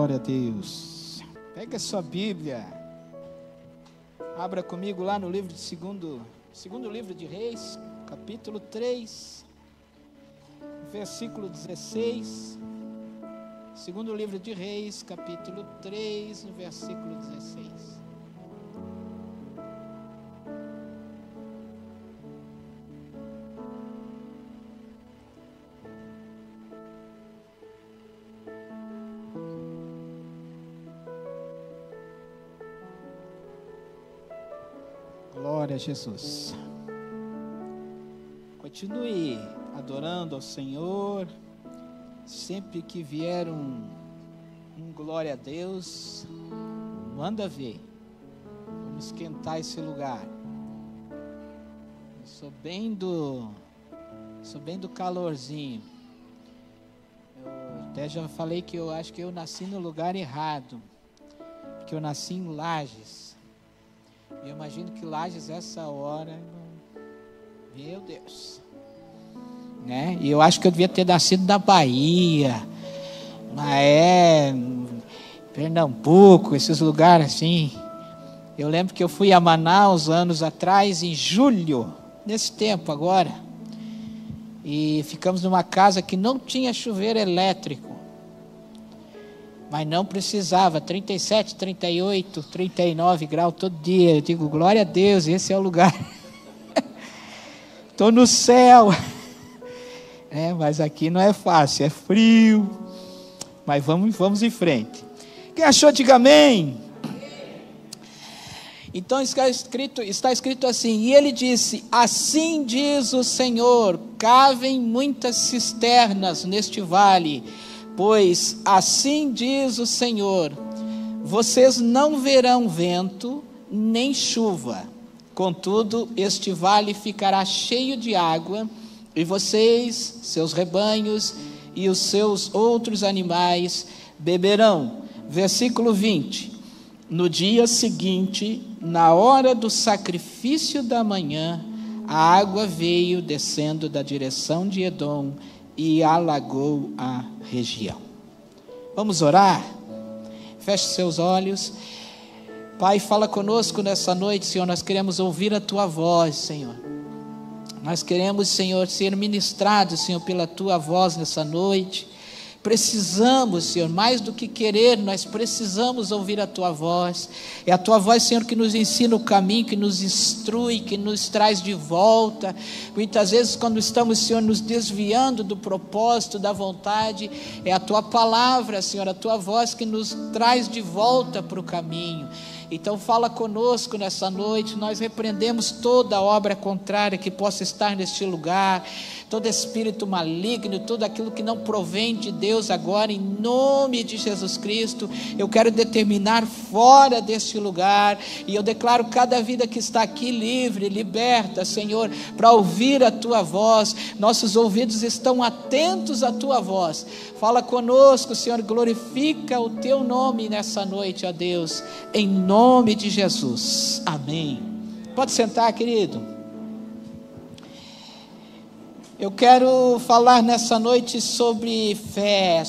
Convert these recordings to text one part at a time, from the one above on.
Glória a Deus. Pega a sua Bíblia. Abra comigo lá no livro de segundo livro de Reis, capítulo 3, versículo 16. Segundo livro de Reis, capítulo 3, no versículo 16. Glória a Jesus. Continue adorando ao Senhor. Sempre que vier um glória a Deus, manda ver. Vamos esquentar esse lugar. Eu sou bem do calorzinho. Eu até já falei que eu acho que eu nasci no lugar errado, porque eu nasci em Lages. Eu imagino que Lages essa hora, meu Deus, né? E eu acho que eu devia ter nascido na Bahia, Pernambuco, esses lugares assim. Eu lembro que eu fui a Manaus anos atrás, em julho, nesse tempo agora, e ficamos numa casa que não tinha chuveiro elétrico, mas não precisava, 37, 38, 39 graus todo dia. Eu digo, glória a Deus, esse é o lugar. Estou no céu. Mas aqui não é fácil, é frio. Mas vamos em frente. Quem achou, diga amém. Então está escrito assim: e ele disse, assim diz o Senhor, cavem muitas cisternas neste vale, pois assim diz o Senhor, vocês não verão vento nem chuva, contudo este vale ficará cheio de água, e vocês, seus rebanhos e os seus outros animais beberão. Versículo 20, no dia seguinte, na hora do sacrifício da manhã, a água veio descendo da direção de Edom e alagou a região. Vamos orar? Feche seus olhos. Pai, fala conosco nessa noite, Senhor. Nós queremos ouvir a Tua voz, Senhor. Nós queremos, Senhor, ser ministrados, Senhor, pela Tua voz nessa noite. Precisamos, Senhor, mais do que querer, nós precisamos ouvir a Tua voz. É a Tua voz, Senhor, que nos ensina o caminho, que nos instrui, que nos traz de volta. Muitas vezes, quando estamos, Senhor, nos desviando do propósito, da vontade, é a Tua palavra, Senhor, a Tua voz que nos traz de volta para o caminho. Então fala conosco nessa noite. Nós repreendemos toda obra contrária que possa estar neste lugar, todo espírito maligno, tudo aquilo que não provém de Deus agora, em nome de Jesus Cristo, eu quero determinar fora deste lugar, e eu declaro cada vida que está aqui livre, liberta, Senhor, para ouvir a Tua voz. Nossos ouvidos estão atentos à Tua voz. Fala conosco, Senhor, glorifica o Teu nome nessa noite, ó Deus, em nome de Jesus, amém. Pode sentar, querido. Eu quero falar nessa noite sobre fé,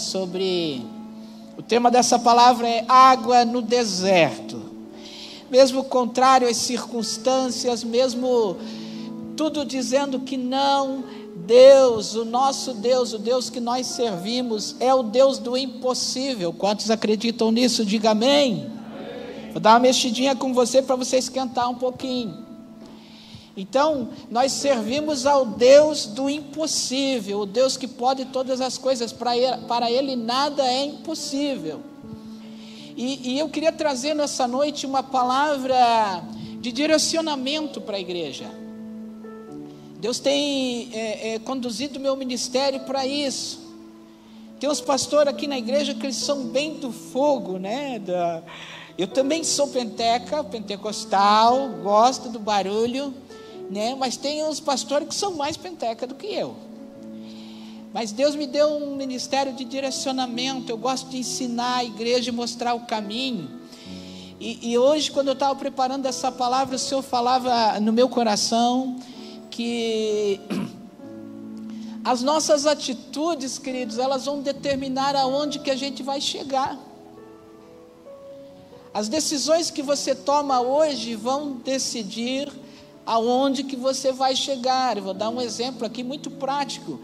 o tema dessa palavra é água no deserto. Mesmo contrário às circunstâncias, mesmo tudo dizendo que não, Deus, o nosso Deus, o Deus que nós servimos, é o Deus do impossível. Quantos acreditam nisso? Diga amém. Vou dar uma mexidinha com você para você esquentar um pouquinho. Então, nós servimos ao Deus do impossível, o Deus que pode todas as coisas, para Ele nada é impossível. E eu queria trazer nessa noite uma palavra de direcionamento para a igreja. Deus tem conduzido o meu ministério para isso. Tem uns pastores aqui na igreja que eles são bem do fogo, né? Eu também sou pentecostal, gosto do barulho, né? Mas tem uns pastores que são mais penteca do que eu. Mas Deus me deu um ministério de direcionamento. Eu gosto de ensinar a igreja e mostrar o caminho. E hoje, quando eu estava preparando essa palavra, o Senhor falava no meu coração que as nossas atitudes, queridos, elas vão determinar aonde que a gente vai chegar. As decisões que você toma hoje vão decidir aonde que você vai chegar. Eu vou dar um exemplo aqui muito prático.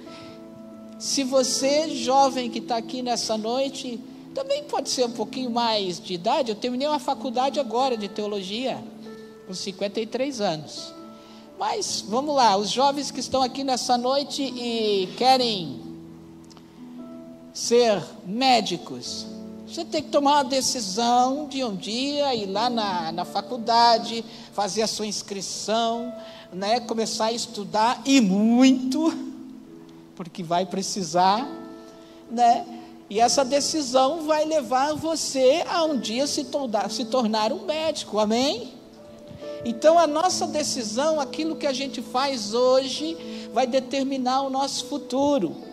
Se você, jovem que está aqui nessa noite, também pode ser um pouquinho mais de idade, eu terminei uma faculdade agora de teologia, com 53 anos. Mas, vamos lá, os jovens que estão aqui nessa noite e querem ser médicos, você tem que tomar uma decisão de um dia ir lá na faculdade, fazer a sua inscrição, né, começar a estudar, e muito, porque vai precisar, né, e essa decisão vai levar você a um dia se tornar um médico, amém? Então a nossa decisão, aquilo que a gente faz hoje, vai determinar o nosso futuro.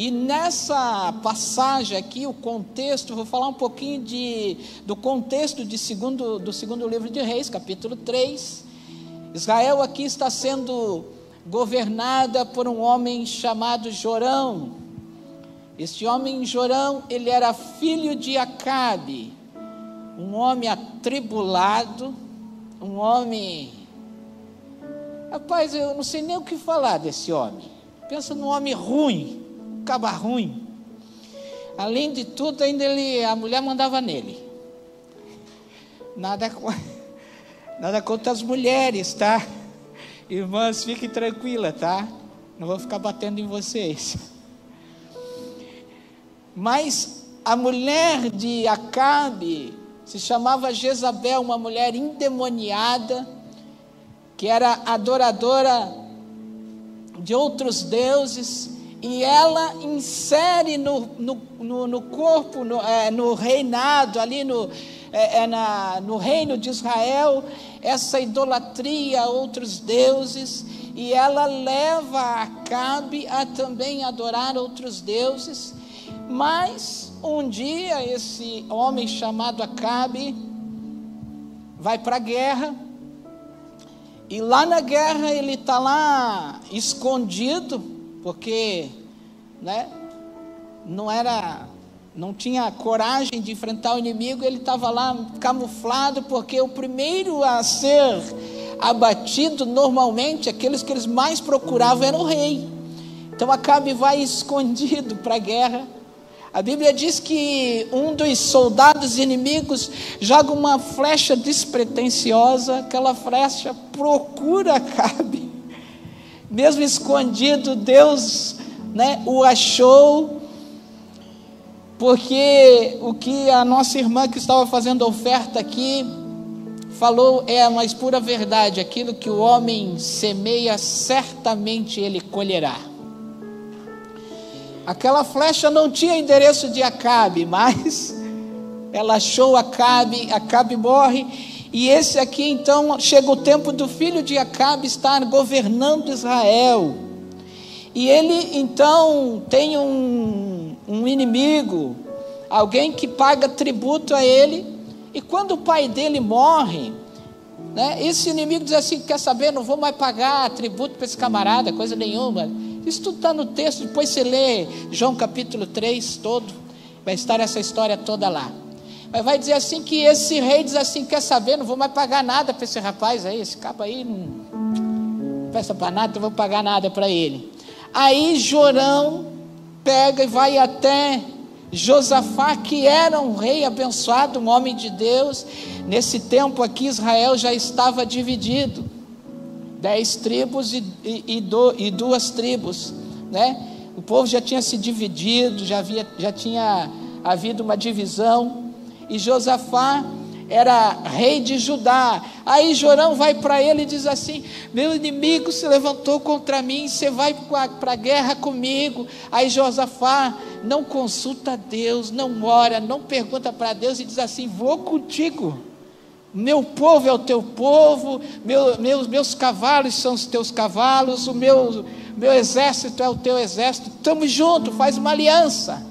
E nessa passagem aqui, o contexto, vou falar um pouquinho do contexto do segundo livro de Reis, capítulo 3. Israel aqui está sendo governada por um homem chamado Jorão. Este homem Jorão, ele era filho de Acabe, um homem atribulado, um homem... Rapaz, eu não sei nem o que falar desse homem. Pensa num homem ruim, caba ruim. Além de tudo, ainda a mulher mandava nele. Nada contra as mulheres, tá? Irmãs, fiquem tranquilas, tá? Não vou ficar batendo em vocês. Mas a mulher de Acabe se chamava Jezabel, uma mulher endemoniada, que era adoradora de outros deuses, e ela insere no corpo, no reinado, ali no reino de Israel, essa idolatria a outros deuses, e ela leva Acabe a também adorar outros deuses. Mas um dia esse homem chamado Acabe vai para a guerra, e lá na guerra ele está lá escondido, porque, né, não tinha coragem de enfrentar o inimigo. Ele estava lá camuflado, porque o primeiro a ser abatido normalmente, aqueles que eles mais procuravam, era o rei. Então Acabe vai escondido para a guerra. A Bíblia diz que um dos soldados inimigos joga uma flecha despretensiosa, aquela flecha procura Acabe. Mesmo escondido, Deus, né, o achou, porque o que a nossa irmã que estava fazendo a oferta aqui falou é a mais pura verdade: aquilo que o homem semeia, certamente ele colherá. Aquela flecha não tinha endereço de Acabe, mas ela achou Acabe, Acabe morre, e esse aqui então, chega o tempo do filho de Acabe estar governando Israel, e ele então tem um inimigo, alguém que paga tributo a ele, e quando o pai dele morre, né, esse inimigo diz assim: quer saber, não vou mais pagar tributo para esse camarada, coisa nenhuma. Isso tudo está no texto, depois você lê João capítulo 3 todo, vai estar essa história toda lá. Mas vai dizer assim que esse rei diz assim: quer saber, não vou mais pagar nada para esse rapaz aí, esse cabo aí não presta para nada, não vou pagar nada para ele. Aí Jorão pega e vai até Josafá, que era um rei abençoado, um homem de Deus. Nesse tempo aqui Israel já estava dividido, 10 tribos e 2 tribos, né? O povo já tinha se dividido, já tinha havido uma divisão, e Josafá era rei de Judá. Aí Jorão vai para ele e diz assim: meu inimigo se levantou contra mim, você vai para a guerra comigo? Aí Josafá não consulta a Deus, não ora, não pergunta para Deus, e diz assim: vou contigo. Meu povo é o teu povo, meus cavalos são os teus cavalos, o meu exército é o teu exército, estamos juntos, faz uma aliança.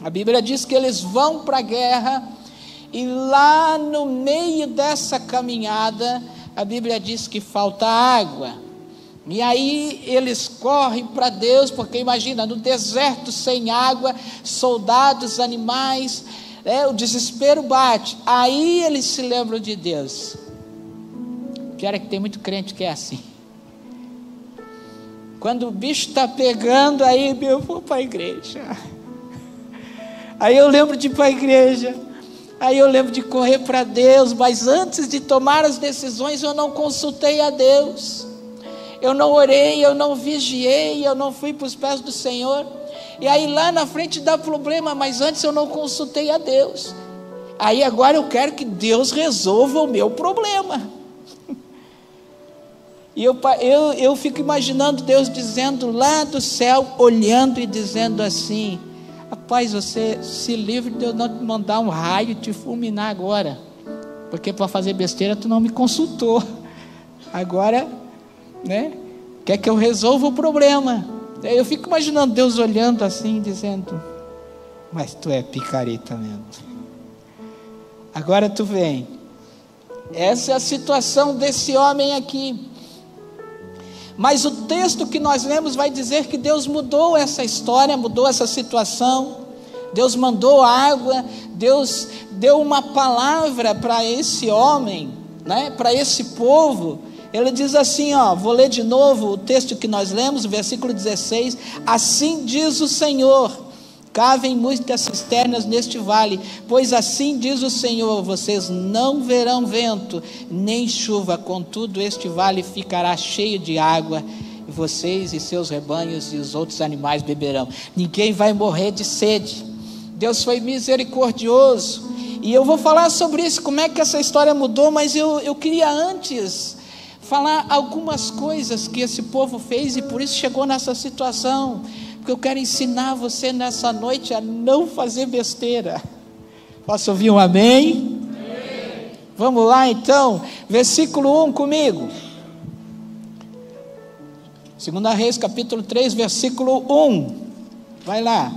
A Bíblia diz que eles vão para a guerra, e lá no meio dessa caminhada, a Bíblia diz que falta água, e aí eles correm para Deus, porque imagina, no deserto sem água, soldados, animais, o desespero bate, aí eles se lembram de Deus. Pior é que tem muito crente que é assim. Quando o bicho está pegando, aí eu vou para a igreja. Aí eu lembro de ir para a igreja. Aí eu lembro de correr para Deus. Mas antes de tomar as decisões, eu não consultei a Deus. Eu não orei, eu não vigiei, eu não fui para os pés do Senhor. E aí lá na frente dá problema, mas antes eu não consultei a Deus. Aí agora eu quero que Deus resolva o meu problema. E eu fico imaginando Deus dizendo lá do céu, olhando e dizendo assim: rapaz, você se livre de eu não te mandar um raio e te fulminar agora, porque para fazer besteira tu não me consultou. Agora, quer que eu resolva o problema. Eu fico imaginando Deus olhando assim, dizendo: mas tu é picareta mesmo. Agora tu vem. Essa é a situação desse homem aqui. Mas o texto que nós lemos vai dizer que Deus mudou essa história, mudou essa situação. Deus mandou água, Deus deu uma palavra para esse homem, para esse povo. Ele diz assim, vou ler de novo o texto que nós lemos, o versículo 16: assim diz o Senhor, cavem muitas cisternas neste vale, pois assim diz o Senhor, vocês não verão vento, nem chuva, contudo este vale ficará cheio de água, e vocês e seus rebanhos e os outros animais beberão. Ninguém vai morrer de sede. Deus foi misericordioso, e eu vou falar sobre isso, como é que essa história mudou, mas eu queria antes falar algumas coisas que esse povo fez, e por isso chegou nessa situação. Porque eu quero ensinar você nessa noite a não fazer besteira. Posso ouvir um amém? Amém. Vamos lá então, versículo 1 comigo. 2 Reis capítulo 3, versículo 1. Vai lá.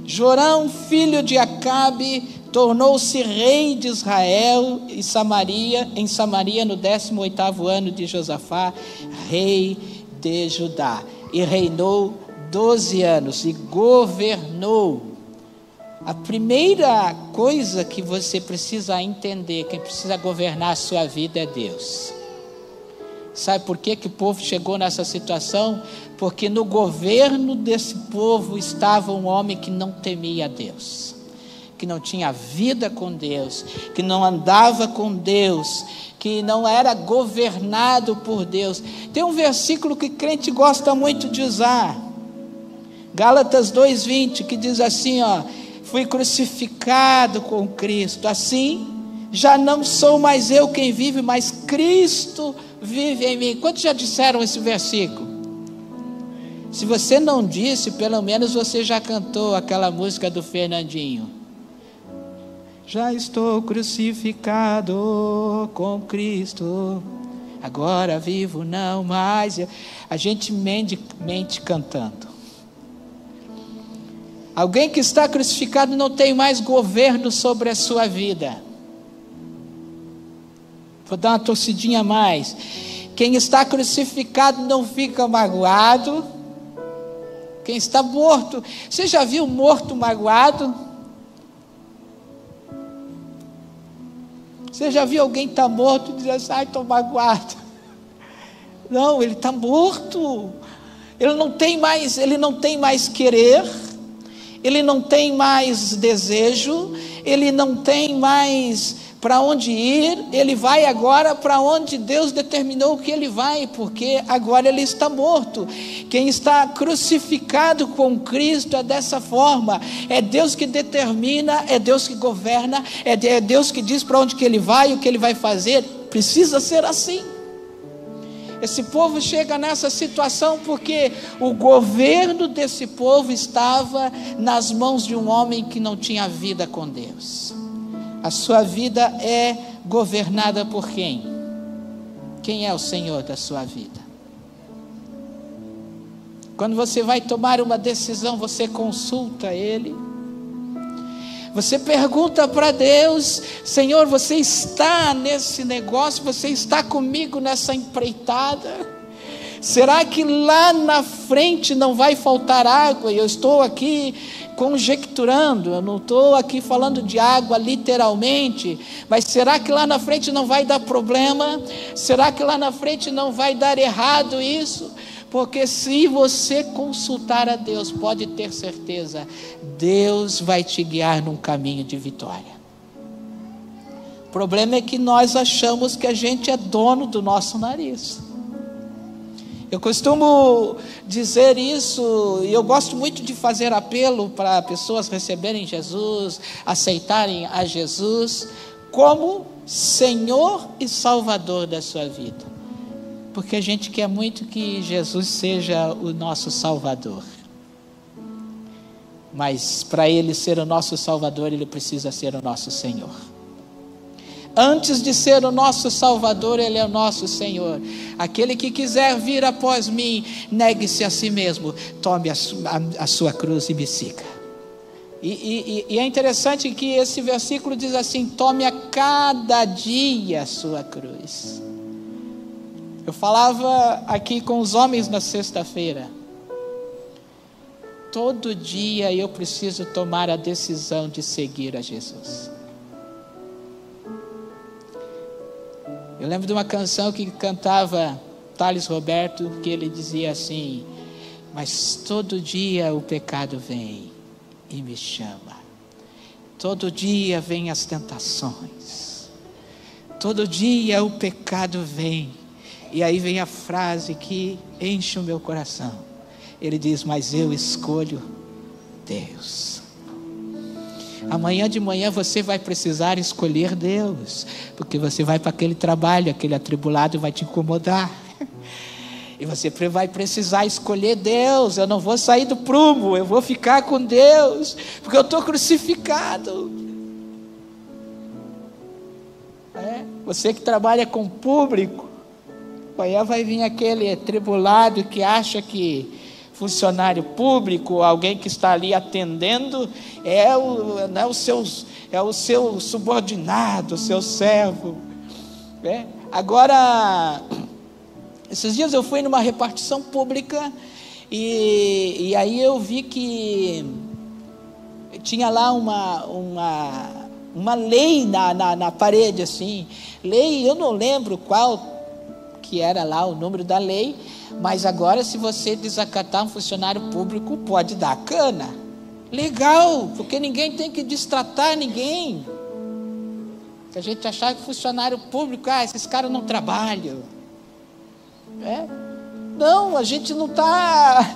Jorão, filho de Acabe, tornou-se rei de Israel e em Samaria no 18º ano de Josafá, rei de Judá. E reinou 12 anos e governou. A primeira coisa que você precisa entender, quem precisa governar a sua vida é Deus. Sabe por que o povo chegou nessa situação? Porque no governo desse povo estava um homem que não temia a Deus, que não tinha vida com Deus, que não andava com Deus, que não era governado por Deus. Tem um versículo que crente gosta muito de usar, Gálatas 2:20, que diz assim, fui crucificado com Cristo, assim já não sou mais eu quem vive, mas Cristo vive em mim. Quantos já disseram esse versículo? Se você não disse, pelo menos você já cantou aquela música do Fernandinho: já estou crucificado com Cristo, agora vivo não mais. A gente mente cantando. Alguém que está crucificado não tem mais governo sobre a sua vida. Vou dar uma torcidinha a mais. Quem está crucificado não fica magoado. Quem está morto, você já viu morto magoado? Você já viu alguém estar morto e dizer assim: ai, estou magoado? Não, ele está morto. Ele não tem mais querer, ele não tem mais desejo, ele não tem mais para onde ir, ele vai agora para onde Deus determinou que ele vai, porque agora ele está morto. Quem está crucificado com Cristo é dessa forma, é Deus que determina, é Deus que governa, é Deus que diz para onde que ele vai, o que ele vai fazer. Precisa ser assim. Esse povo chega nessa situação porque o governo desse povo estava nas mãos de um homem que não tinha vida com Deus. A sua vida é governada por quem? Quem é o Senhor da sua vida? Quando você vai tomar uma decisão, você consulta Ele. Você pergunta para Deus: Senhor, você está nesse negócio? Você está comigo nessa empreitada? Será que lá na frente não vai faltar água? Eu estou aqui conjecturando, eu não estou aqui falando de água literalmente, mas será que lá na frente não vai dar problema? Será que lá na frente não vai dar errado isso? Porque se você consultar a Deus, pode ter certeza, Deus vai te guiar num caminho de vitória. O problema é que nós achamos que a gente é dono do nosso nariz. Eu costumo dizer isso, e eu gosto muito de fazer apelo para pessoas receberem Jesus, aceitarem a Jesus como Senhor e Salvador da sua vida. Porque a gente quer muito que Jesus seja o nosso Salvador. Mas para Ele ser o nosso Salvador, Ele precisa ser o nosso Senhor. Antes de ser o nosso Salvador, Ele é o nosso Senhor. Aquele que quiser vir após mim, negue-se a si mesmo, tome a sua cruz e me siga. E é interessante que esse versículo diz assim: tome a cada dia a sua cruz. Eu falava aqui com os homens na sexta-feira. Todo dia eu preciso tomar a decisão de seguir a Jesus. Eu lembro de uma canção que cantava Thales Roberto, que ele dizia assim: mas todo dia o pecado vem e me chama. Todo dia vem as tentações. Todo dia o pecado vem. E aí vem a frase que enche o meu coração. Ele diz: mas eu escolho Deus. Amanhã de manhã você vai precisar escolher Deus, porque você vai para aquele trabalho, aquele atribulado vai te incomodar. E você vai precisar escolher Deus. Eu não vou sair do prumo, eu vou ficar com Deus, porque eu estou crucificado. Você que trabalha com público, amanhã vai vir aquele atribulado que acha que funcionário público, alguém que está ali atendendo, é o seu subordinado, o seu servo. Agora, esses dias eu fui numa repartição pública e aí eu vi que tinha lá uma lei na parede, assim, lei, eu não lembro qual que era lá o número da lei, mas agora se você desacatar um funcionário público, pode dar cana. Legal, porque ninguém tem que destratar ninguém. Se a gente achar que funcionário público, esses caras não trabalham. Não, a gente não está...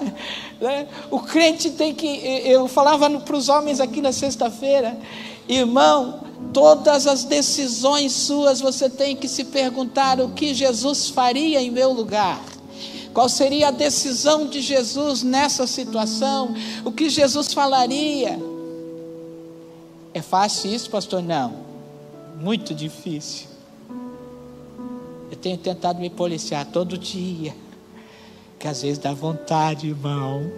O crente tem que... Eu falava para os homens aqui na sexta-feira: irmão, todas as decisões suas você tem que se perguntar: o que Jesus faria em meu lugar? Qual seria a decisão de Jesus nessa situação? O que Jesus falaria? É fácil isso, pastor? Não, muito difícil. Eu tenho tentado me policiar todo dia, que às vezes dá vontade, irmão.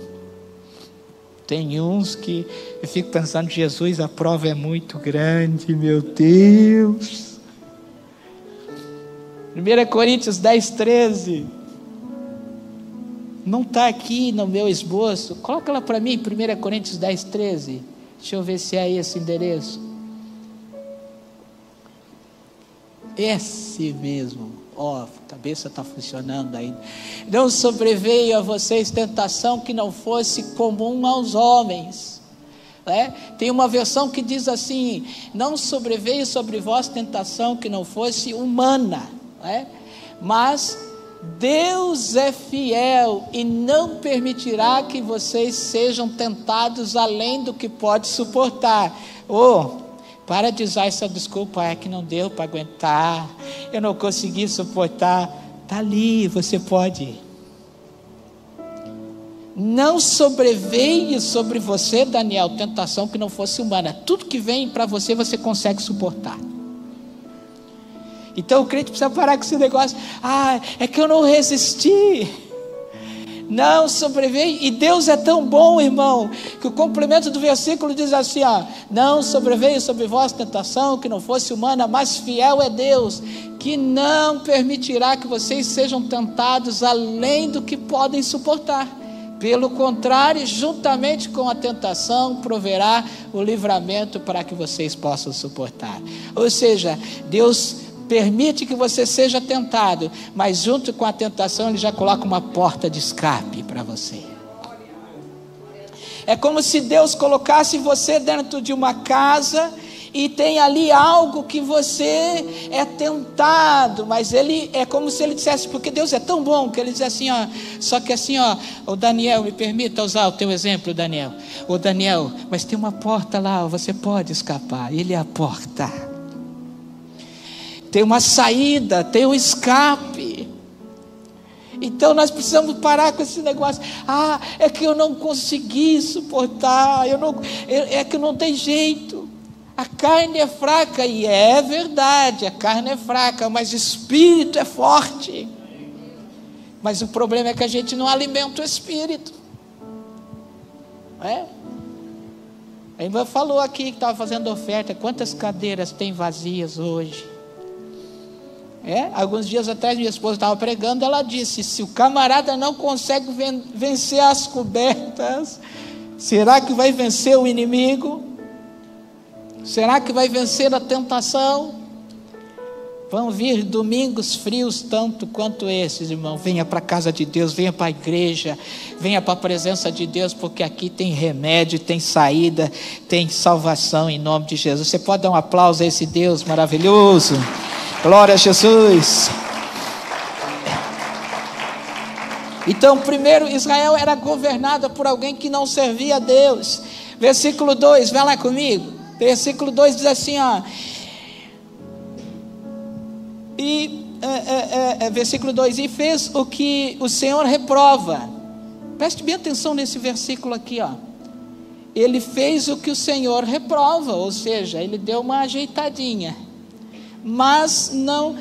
Tem uns que eu fico pensando: Jesus, a prova é muito grande, meu Deus. 1 Coríntios 10:13. Não está aqui no meu esboço. Coloca ela para mim, 1 Coríntios 10:13. Deixa eu ver se é esse endereço. Esse mesmo. A cabeça está funcionando ainda. Não sobreveio a vocês tentação que não fosse comum aos homens. Tem uma versão que diz assim: não sobreveio sobre vós tentação que não fosse humana. Mas Deus é fiel e não permitirá que vocês sejam tentados além do que pode suportar. Para de usar essa desculpa: é que não deu para aguentar, eu não consegui suportar. Está ali, você pode. Não sobreveio sobre você, Daniel, tentação que não fosse humana. Tudo que vem para você, você consegue suportar. Então o crente precisa parar com esse negócio: é que eu não resisti. Não sobreveio. E Deus é tão bom, irmão, que o complemento do versículo diz assim: não sobreveio sobre vós tentação que não fosse humana, mas fiel é Deus, que não permitirá que vocês sejam tentados além do que podem suportar. Pelo contrário, juntamente com a tentação, proverá o livramento para que vocês possam suportar. Ou seja, Deus permite que você seja tentado, mas junto com a tentação Ele já coloca uma porta de escape para você. É como se Deus colocasse você dentro de uma casa e tem ali algo que você é tentado, mas Ele é como se Ele dissesse, porque Deus é tão bom que Ele diz assim, ó, só que assim, ó, o Daniel, me permita usar o teu exemplo, Daniel. O Daniel, mas tem uma porta lá, você pode escapar. Ele é a porta. Tem uma saída, tem um escape. Então nós precisamos parar com esse negócio. É que eu não consegui suportar, é que não tem jeito. A carne é fraca, e é verdade, a carne é fraca, mas o espírito é forte. Mas o problema é que a gente não alimenta o espírito. A irmã falou aqui que estava fazendo oferta, quantas cadeiras tem vazias hoje? Alguns dias atrás minha esposa estava pregando, ela disse, se o camarada não consegue vencer as cobertas, será que vai vencer o inimigo? Será que vai vencer a tentação? Vão vir domingos frios tanto quanto esses, irmão. Venha para a casa de Deus, venha para a igreja, venha para a presença de Deus, porque aqui tem remédio, tem saída, tem salvação em nome de Jesus. Você pode dar um aplauso a esse Deus maravilhoso? Glória a Jesus. Então, primeiro, Israel era governada por alguém que não servia a Deus. Versículo 2, vai lá comigo. Versículo 2 diz assim, versículo 2, e fez o que o Senhor reprova. Preste bem atenção nesse versículo aqui, Ele fez o que o Senhor reprova, ou seja, ele deu uma ajeitadinha, mas não,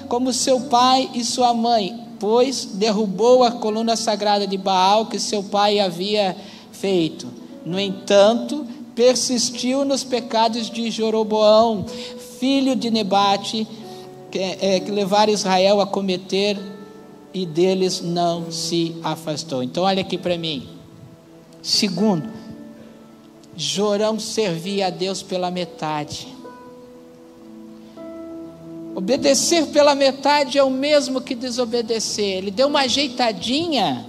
como seu pai e sua mãe, pois derrubou a coluna sagrada de Baal que seu pai havia feito. No entanto, persistiu nos pecados de Jeroboão, filho de Nebate, que levaram Israel a cometer, e deles não se afastou. Então olha aqui para mim. Segundo, Jorão servia a Deus pela metade. Obedecer pela metade é o mesmo que desobedecer. Ele deu uma ajeitadinha.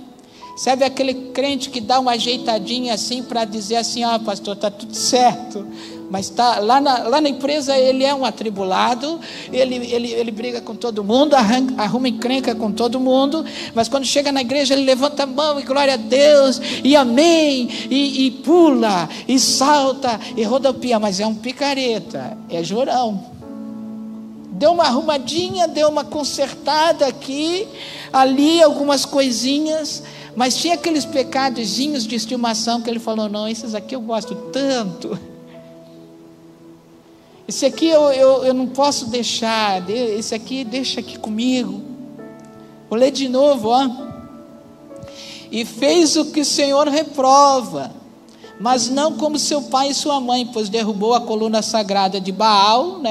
Sabe aquele crente que dá uma ajeitadinha assim para dizer assim, pastor, está tudo certo, mas tá, lá na empresa ele é um atribulado, ele briga com todo mundo, arruma encrenca com todo mundo, mas quando chega na igreja ele levanta a mão e glória a Deus, e amém, e pula, e salta, e rodopia, mas é um picareta, é Jorão. Deu uma arrumadinha, deu uma consertada aqui, ali, algumas coisinhas, mas tinha aqueles pecadozinhos de estimação que ele falou, não, esses aqui eu gosto tanto, esse aqui eu não posso deixar, esse aqui deixa aqui comigo. Vou ler de novo, e fez o que o Senhor reprova, mas não como seu pai e sua mãe, pois derrubou a coluna sagrada de Baal,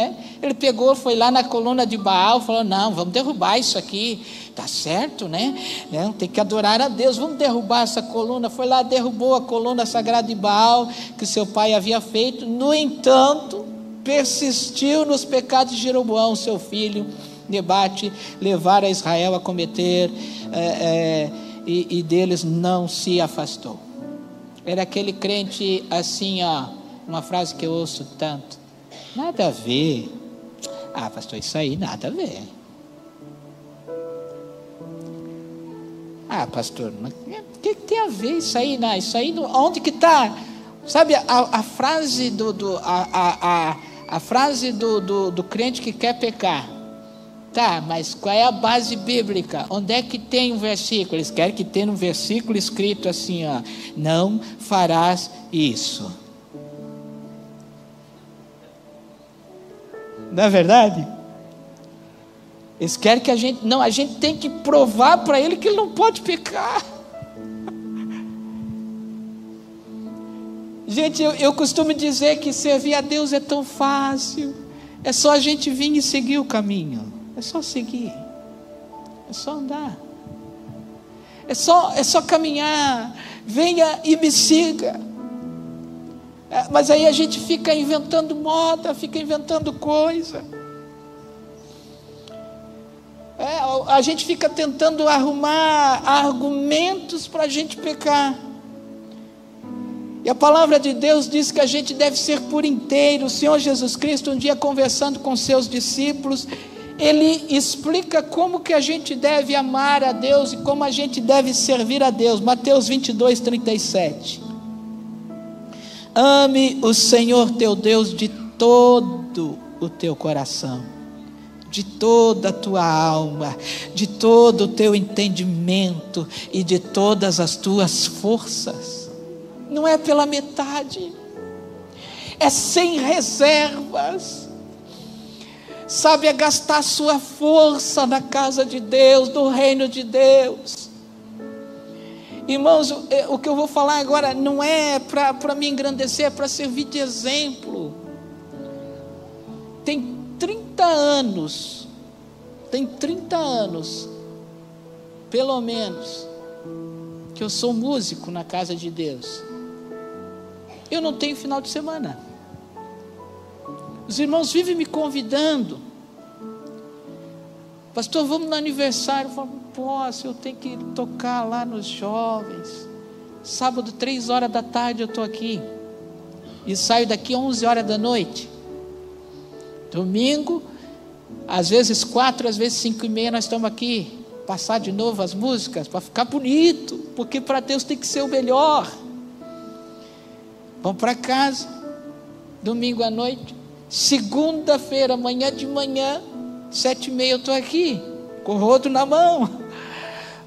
Ele pegou, foi lá na coluna de Baal, falou, não, vamos derrubar isso aqui, tá certo, Não, tem que adorar a Deus, vamos derrubar essa coluna. Foi lá, derrubou a coluna sagrada de Baal, que seu pai havia feito. No entanto, persistiu nos pecados de Jeroboão, seu filho, Nebate, levar a Israel a cometer, e deles não se afastou. Era aquele crente assim, uma frase que eu ouço tanto, nada a ver. Pastor, isso aí nada a ver. Pastor, o que tem a ver isso aí? Isso aí, onde que está? Sabe, a frase a frase do crente que quer pecar. Tá, mas qual é a base bíblica? Onde é que tem um versículo? Eles querem que tenha um versículo escrito assim, não farás isso. Não é verdade? Eles querem que a gente tem que provar para ele que ele não pode pecar. Gente, eu costumo dizer que servir a Deus é tão fácil. É só a gente vir e seguir o caminho. É só seguir. É só andar. É só caminhar. Venha e me siga. Mas aí a gente fica inventando moda, fica inventando coisa. A gente fica tentando arrumar argumentos para a gente pecar. E a palavra de Deus diz que a gente deve ser por inteiro. O Senhor Jesus Cristo, um dia conversando com seus discípulos, Ele explica como que a gente deve amar a Deus e como a gente deve servir a Deus. Mateus 22, 37. Ame o Senhor teu Deus de todo o teu coração, de toda a tua alma, de todo o teu entendimento e de todas as tuas forças. Não é pela metade, é sem reservas. Sabe, é gastar sua força na casa de Deus, no reino de Deus. Irmãos, o que eu vou falar agora não é para me engrandecer, é para servir de exemplo. Tem 30 anos, pelo menos, que eu sou músico na casa de Deus. Eu não tenho final de semana. Os irmãos vivem me convidando. Pastor, vamos no aniversário. Eu falo, posso, eu tenho que tocar lá nos jovens. Sábado, 3 horas da tarde eu estou aqui. E saio daqui 11 horas da noite. Domingo, às vezes 4, às vezes 5:30 nós estamos aqui. Passar de novo as músicas para ficar bonito. Porque para Deus tem que ser o melhor. Vamos para casa. Domingo à noite. Segunda-feira, amanhã de manhã, 7:30 eu estou aqui, com o rodo na mão,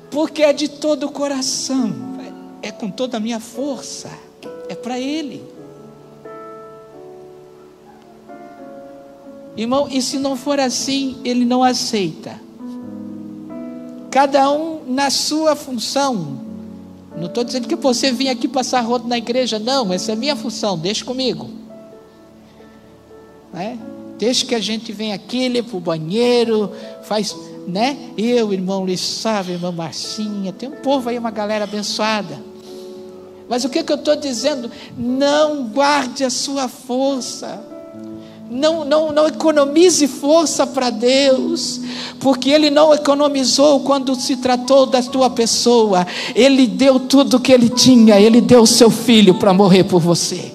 porque é de todo o coração, é com toda a minha força, é para Ele. Irmão, e se não for assim, Ele não aceita. Cada um na sua função. Não estou dizendo que você vem aqui passar rodo na igreja, não, essa é a minha função, deixa comigo. Deixa que a gente vem aqui, lê para o banheiro, faz, eu, irmão Luiz Sávio, irmã Marcinha, tem um povo aí, uma galera abençoada. Mas o que eu estou dizendo? Não guarde a sua força, não economize força para Deus, porque Ele não economizou quando se tratou da tua pessoa. Ele deu tudo o que Ele tinha, Ele deu o seu filho para morrer por você.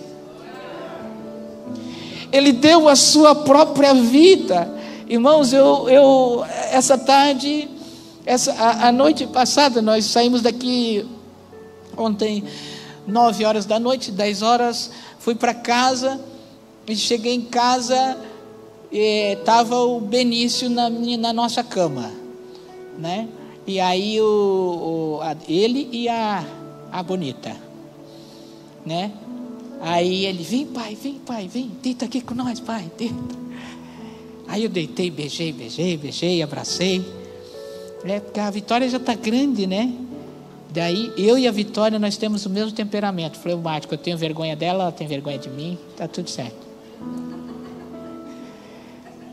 Ele deu a sua própria vida. Irmãos, eu essa tarde, a noite passada, nós saímos daqui ontem, 9 horas da noite, 10 horas, fui para casa, e cheguei em casa, estava o Benício na nossa cama, e aí ele e a Bonita, Aí ele, vem pai, vem, deita aqui com nós, pai, deita. Aí eu deitei, beijei, abracei. Porque a Vitória já está grande, Daí eu e a Vitória, nós temos o mesmo temperamento fleumático. Eu tenho vergonha dela, ela tem vergonha de mim, está tudo certo.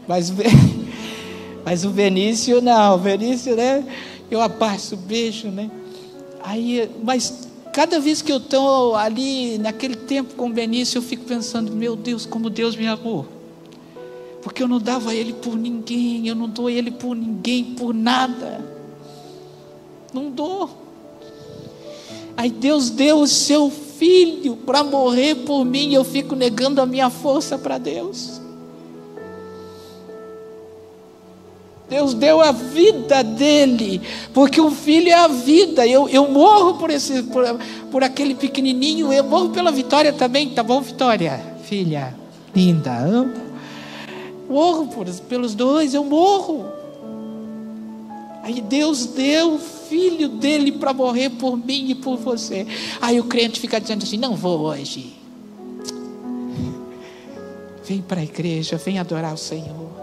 Mas o Benício não, eu abraço, beijo, Aí, mas cada vez que eu estou ali, naquele tempo com o Benício, eu fico pensando, meu Deus, como Deus me amou. Porque eu não dava ele por ninguém, eu não dou ele por ninguém, por nada. Não dou. Aí Deus deu o seu filho para morrer por mim, e eu fico negando a minha força para Deus. Deus deu a vida dele, porque o filho é a vida. Eu morro por aquele pequenininho, eu morro pela Vitória também, tá bom, Vitória? Filha linda, amo. Morro pelos dois, eu morro. Aí Deus deu o filho dele para morrer por mim e por você. Aí o crente fica dizendo assim, não vou hoje. Vem para a igreja, vem adorar o Senhor.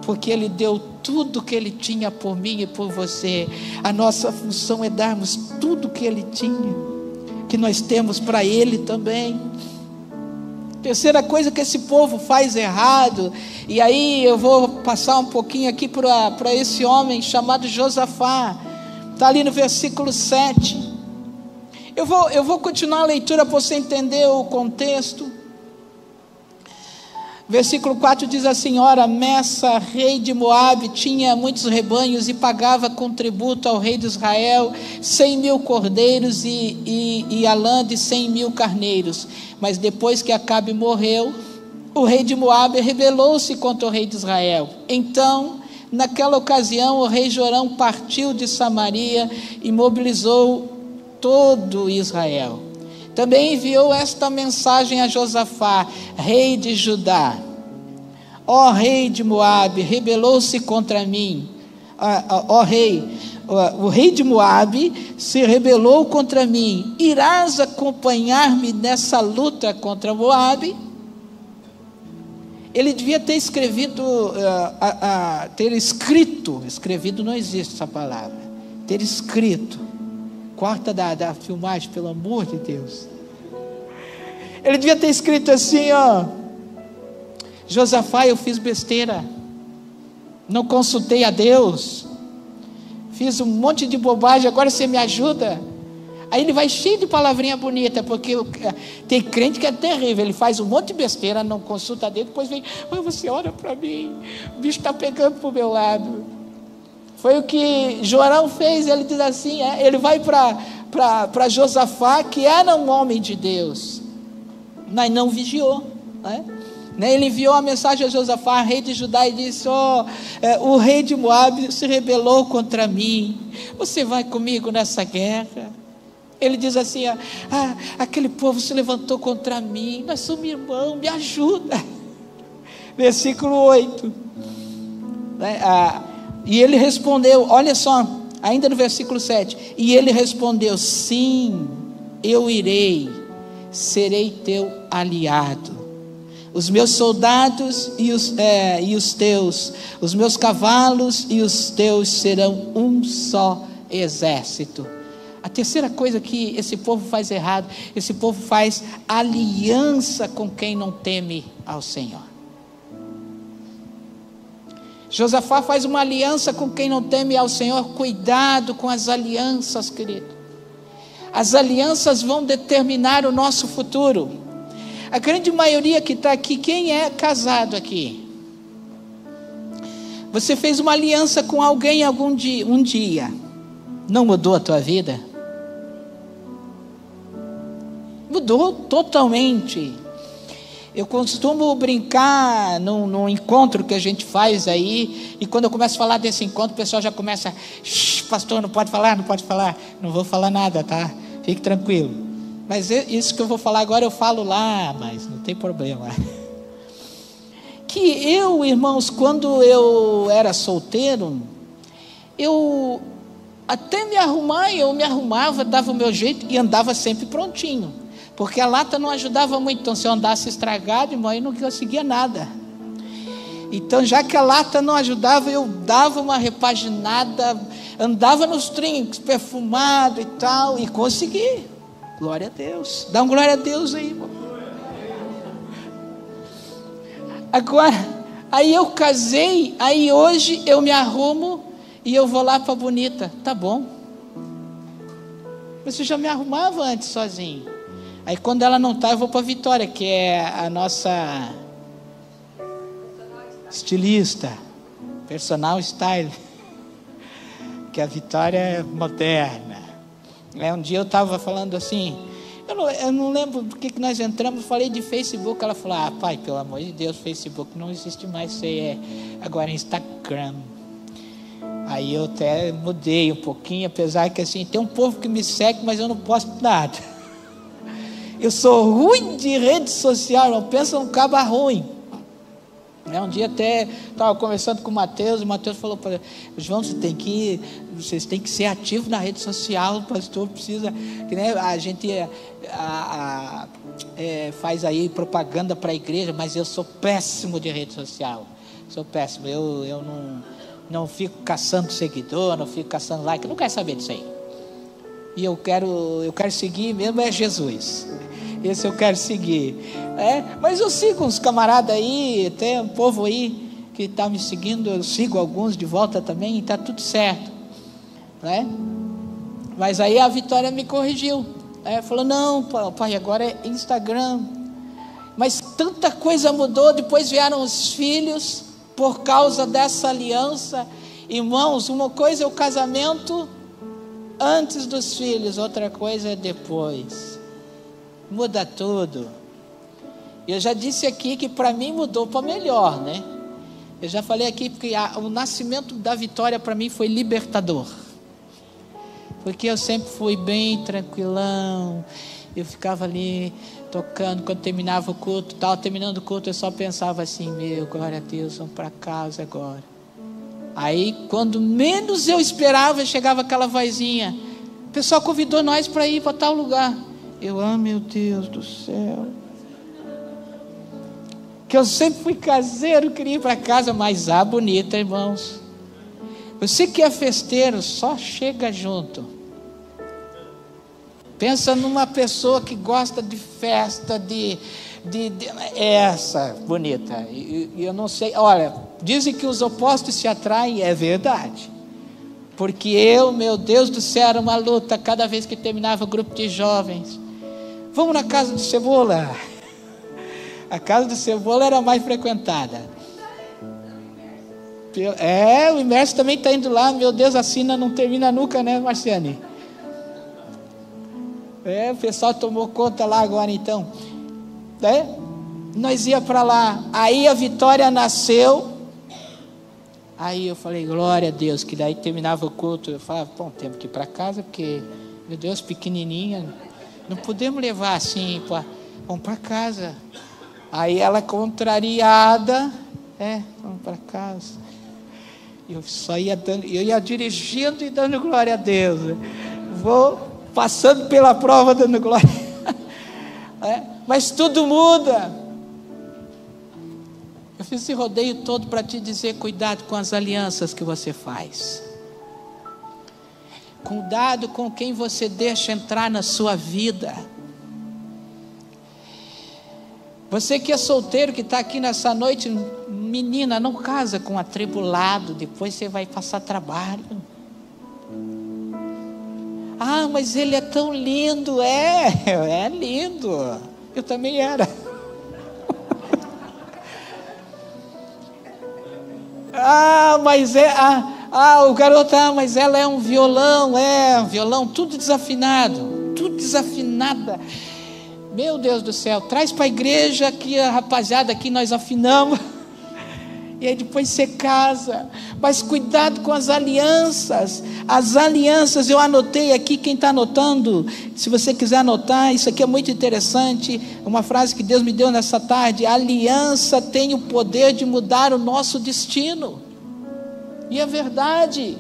Porque Ele deu tudo que Ele tinha por mim e por você. A nossa função é darmos tudo que Ele tinha, que nós temos para Ele também. Terceira coisa que esse povo faz errado, e aí eu vou passar um pouquinho aqui para esse homem chamado Josafá. Está ali no versículo 7. Eu vou continuar a leitura para você entender o contexto. Versículo 4 diz assim: ora, Messa, rei de Moabe, tinha muitos rebanhos e pagava com tributo ao rei de Israel 100.000 cordeiros e a lã de 100.000 carneiros. Mas depois que Acabe morreu, o rei de Moabe rebelou-se contra o rei de Israel. Então, naquela ocasião, o rei Jorão partiu de Samaria e mobilizou todo Israel. Também enviou esta mensagem a Josafá, rei de Judá: ó rei de Moabe, rebelou-se contra mim. Ó rei, o rei de Moabe se rebelou contra mim. Irás acompanhar-me nessa luta contra Moabe? Ele devia ter escrito não existe essa palavra, ter escrito. Corta da filmagem, pelo amor de Deus. Ele devia ter escrito assim, ó: Josafá, eu fiz besteira, não consultei a Deus, fiz um monte de bobagem, agora você me ajuda. Aí ele vai cheio de palavrinha bonita, porque tem crente que é terrível, ele faz um monte de besteira, não consulta a Deus, depois vem: você ora para mim, o bicho está pegando para o meu lado. Foi o que Jorão fez. Ele diz assim, ele vai para Josafá, que era um homem de Deus, mas não vigiou, né? Ele enviou a mensagem a Josafá, rei de Judá, e disse: o rei de Moabe se rebelou contra mim, você vai comigo nessa guerra? Ele diz assim: aquele povo se levantou contra mim, nós somos irmãos, me ajuda. Versículo 8, e ele respondeu, olha só, ainda no versículo 7, e ele respondeu: sim, eu irei, serei teu aliado, os meus soldados e os teus, os meus cavalos e os teus serão um só exército. A terceira coisa que esse povo faz errado: esse povo faz aliança com quem não teme ao Senhor. Josafá faz uma aliança com quem não teme ao Senhor. Cuidado com as alianças, querido. As alianças vão determinar o nosso futuro. A grande maioria que está aqui, quem é casado aqui? Você fez uma aliança com alguém um dia, não mudou a tua vida? Mudou totalmente. Eu costumo brincar num encontro que a gente faz aí, e quando eu começo a falar desse encontro, o pessoal já começa: pastor, não pode falar, não vou falar nada, tá? Fique tranquilo. Mas isso que eu vou falar agora eu falo lá, mas não tem problema. Que eu, irmãos, quando eu era solteiro, eu até eu me arrumava, dava o meu jeito e andava sempre prontinho. Porque a lata não ajudava muito, então se eu andasse estragado, irmão, eu não conseguia nada. Então, já que a lata não ajudava, eu dava uma repaginada, andava nos trinques, perfumado e tal, e consegui. Glória a Deus. Dá um glória a Deus aí, irmão. Agora, aí eu casei, aí hoje eu me arrumo e eu vou lá para Bonita. Tá bom. Mas eu já me arrumava antes sozinho. Aí quando ela não está, eu vou para a Vitória, que é a nossa estilista, personal style, que a Vitória é moderna. Um dia eu estava falando assim, eu não lembro do que nós entramos, falei de Facebook, ela falou: pai, pelo amor de Deus, Facebook não existe mais, você agora é Instagram. Aí eu até mudei um pouquinho, apesar que assim, tem um povo que me segue, mas eu não posto nada. Eu sou ruim de rede social, não pensa num caba ruim. Um dia até estava conversando com o Mateus, e o Mateus falou para ele: João, vocês têm que ser ativos na rede social, o pastor precisa, que né, a gente faz aí propaganda para a igreja, mas eu sou péssimo de rede social, sou péssimo, eu não fico caçando seguidor, não fico caçando like, eu não quero saber disso aí. E eu quero seguir mesmo Jesus. Esse eu quero seguir. Mas eu sigo uns camaradas aí, tem um povo aí que está me seguindo, eu sigo alguns de volta também, e está tudo certo. Mas aí a Vitória me corrigiu. Falou, não, pai, agora é Instagram. Mas tanta coisa mudou, depois vieram os filhos, por causa dessa aliança. Irmãos, uma coisa é o casamento antes dos filhos, outra coisa é depois. Muda tudo. Eu já disse aqui que para mim mudou para melhor, né? Eu já falei aqui que o nascimento da Vitória para mim foi libertador. Porque eu sempre fui bem tranquilão, eu ficava ali tocando, quando terminava o culto, estava terminando o culto, eu só pensava assim, meu, glória a Deus, vamos para casa agora. Aí, quando menos eu esperava, chegava aquela vozinha, o pessoal convidou nós para ir para tal lugar. Eu, meu Deus do céu. Que eu sempre fui caseiro, queria ir para casa, mas bonita, irmãos. Você que é festeiro, só chega junto. Pensa numa pessoa que gosta de festa, essa bonita. E eu não sei, olha, dizem que os opostos se atraem, é verdade. Porque meu Deus do céu, era uma luta cada vez que terminava o grupo de jovens. Vamos na casa do Cebola. A casa do Cebola era mais frequentada. O Imerso também está indo lá. Meu Deus, a sina não termina nunca, né, Marciane? O pessoal tomou conta lá agora então. Nós ia para lá. Aí a Vitória nasceu. Aí eu falei, glória a Deus, que daí terminava o culto. Eu falava, bom, temos que ir para casa, porque, meu Deus, pequenininha, não podemos levar assim, vamos para casa. Aí ela contrariada, vamos para casa. Eu só ia dando, eu ia dirigindo e dando glória a Deus. Vou passando pela prova dando glória. Mas tudo muda. Eu fiz esse rodeio todo para te dizer, cuidado com as alianças que você faz. Cuidado com quem você deixa entrar na sua vida. Você que é solteiro, que está aqui nessa noite, menina, não casa com atribulado, depois você vai passar trabalho. Mas ele é tão lindo. É lindo. Eu também era. O garoto, mas ela é um violão, tudo desafinado, tudo desafinada. Meu Deus do céu, traz para a igreja que a rapaziada aqui nós afinamos. E aí depois você casa. Mas cuidado com as alianças. As alianças, eu anotei aqui, quem está anotando, se você quiser anotar, isso aqui é muito interessante. Uma frase que Deus me deu nessa tarde: a aliança tem o poder de mudar o nosso destino. E é verdade.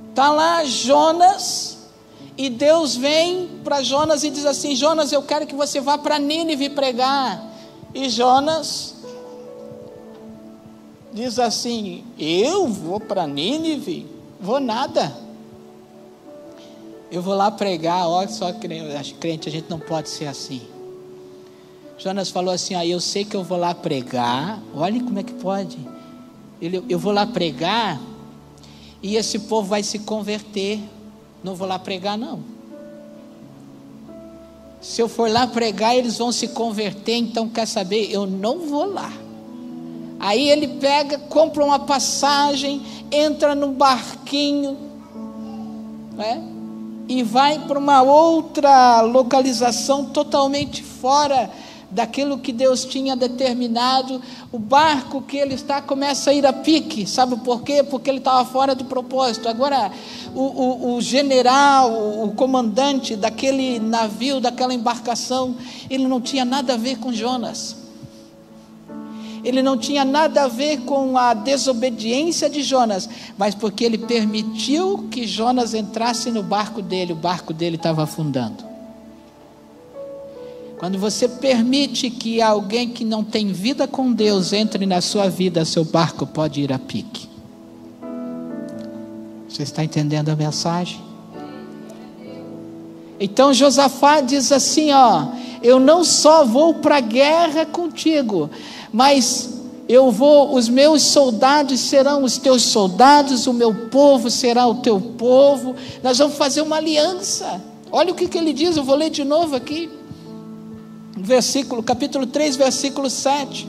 Está lá Jonas, e Deus vem para Jonas e diz assim: Jonas, eu quero que você vá para Nínive pregar. E Jonas diz assim: eu vou para Nínive? Vou nada. Eu vou lá pregar. Olha só, crente, a gente não pode ser assim. Jonas falou assim: eu sei que eu vou lá pregar. Olha como é que pode. Eu vou lá pregar e esse povo vai se converter. Não vou lá pregar, não. Se eu for lá pregar, eles vão se converter. Então, quer saber? Eu não vou lá. Aí ele pega, compra uma passagem, entra num barquinho, e vai para uma outra localização totalmente fora daquilo que Deus tinha determinado. O barco que ele está começa a ir a pique. Sabe por quê? Porque ele estava fora do propósito. Agora o general, o comandante daquele navio, daquela embarcação, ele não tinha nada a ver com Jonas. Ele não tinha nada a ver com a desobediência de Jonas, mas porque ele permitiu que Jonas entrasse no barco dele, o barco dele estava afundando. Quando você permite que alguém que não tem vida com Deus entre na sua vida, seu barco pode ir a pique. Você está entendendo a mensagem? Então Josafá diz assim: eu não só vou para a guerra contigo, mas os meus soldados serão os teus soldados, o meu povo será o teu povo, nós vamos fazer uma aliança. Olha o que ele diz, eu vou ler de novo aqui, capítulo 3, versículo 7.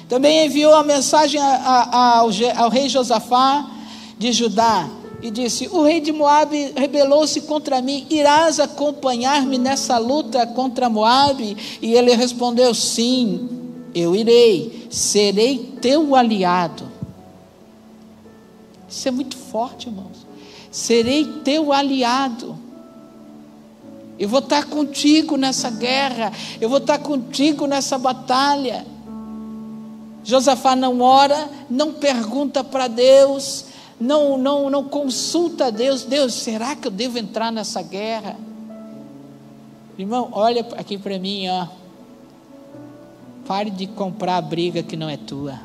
Também enviou a mensagem ao rei Josafá de Judá, e disse: o rei de Moabe rebelou-se contra mim, irás acompanhar-me nessa luta contra Moabe? E ele respondeu: sim, eu irei, serei teu aliado. Isso é muito forte, irmãos. Serei teu aliado. Eu vou estar contigo nessa guerra, eu vou estar contigo nessa batalha. Josafá não ora, não pergunta para Deus, não consulta a Deus. Deus, será que eu devo entrar nessa guerra? Irmão, olha aqui para mim, ó. Pare de comprar a briga que não é tua.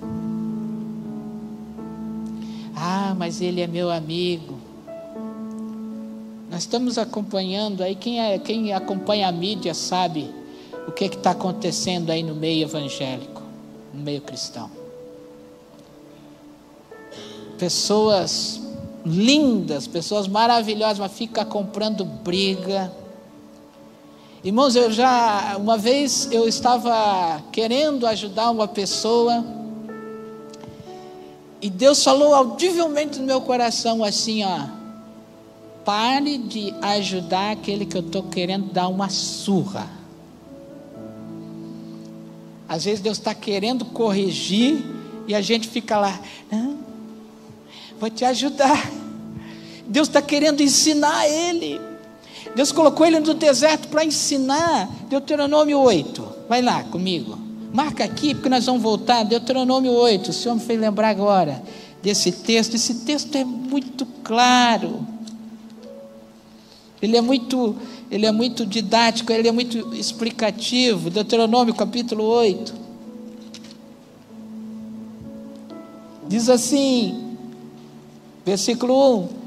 Ah, mas ele é meu amigo. Nós estamos acompanhando aí, quem acompanha a mídia sabe o que está acontecendo aí no meio evangélico, no meio cristão. Pessoas lindas, pessoas maravilhosas, mas fica comprando briga. Irmãos, uma vez eu estava querendo ajudar uma pessoa, e Deus falou audivelmente no meu coração assim, ó: pare de ajudar aquele que eu estou querendo dar uma surra. Às vezes Deus está querendo corrigir, e a gente fica lá: não, vou te ajudar. Deus está querendo ensinar ele. Deus colocou ele no deserto para ensinar. Deuteronômio 8, vai lá comigo, marca aqui, porque nós vamos voltar. Deuteronômio 8, o Senhor me fez lembrar agora desse texto. Esse texto é muito claro, ele é muito didático, ele é muito explicativo. Deuteronômio capítulo 8, diz assim, versículo 1: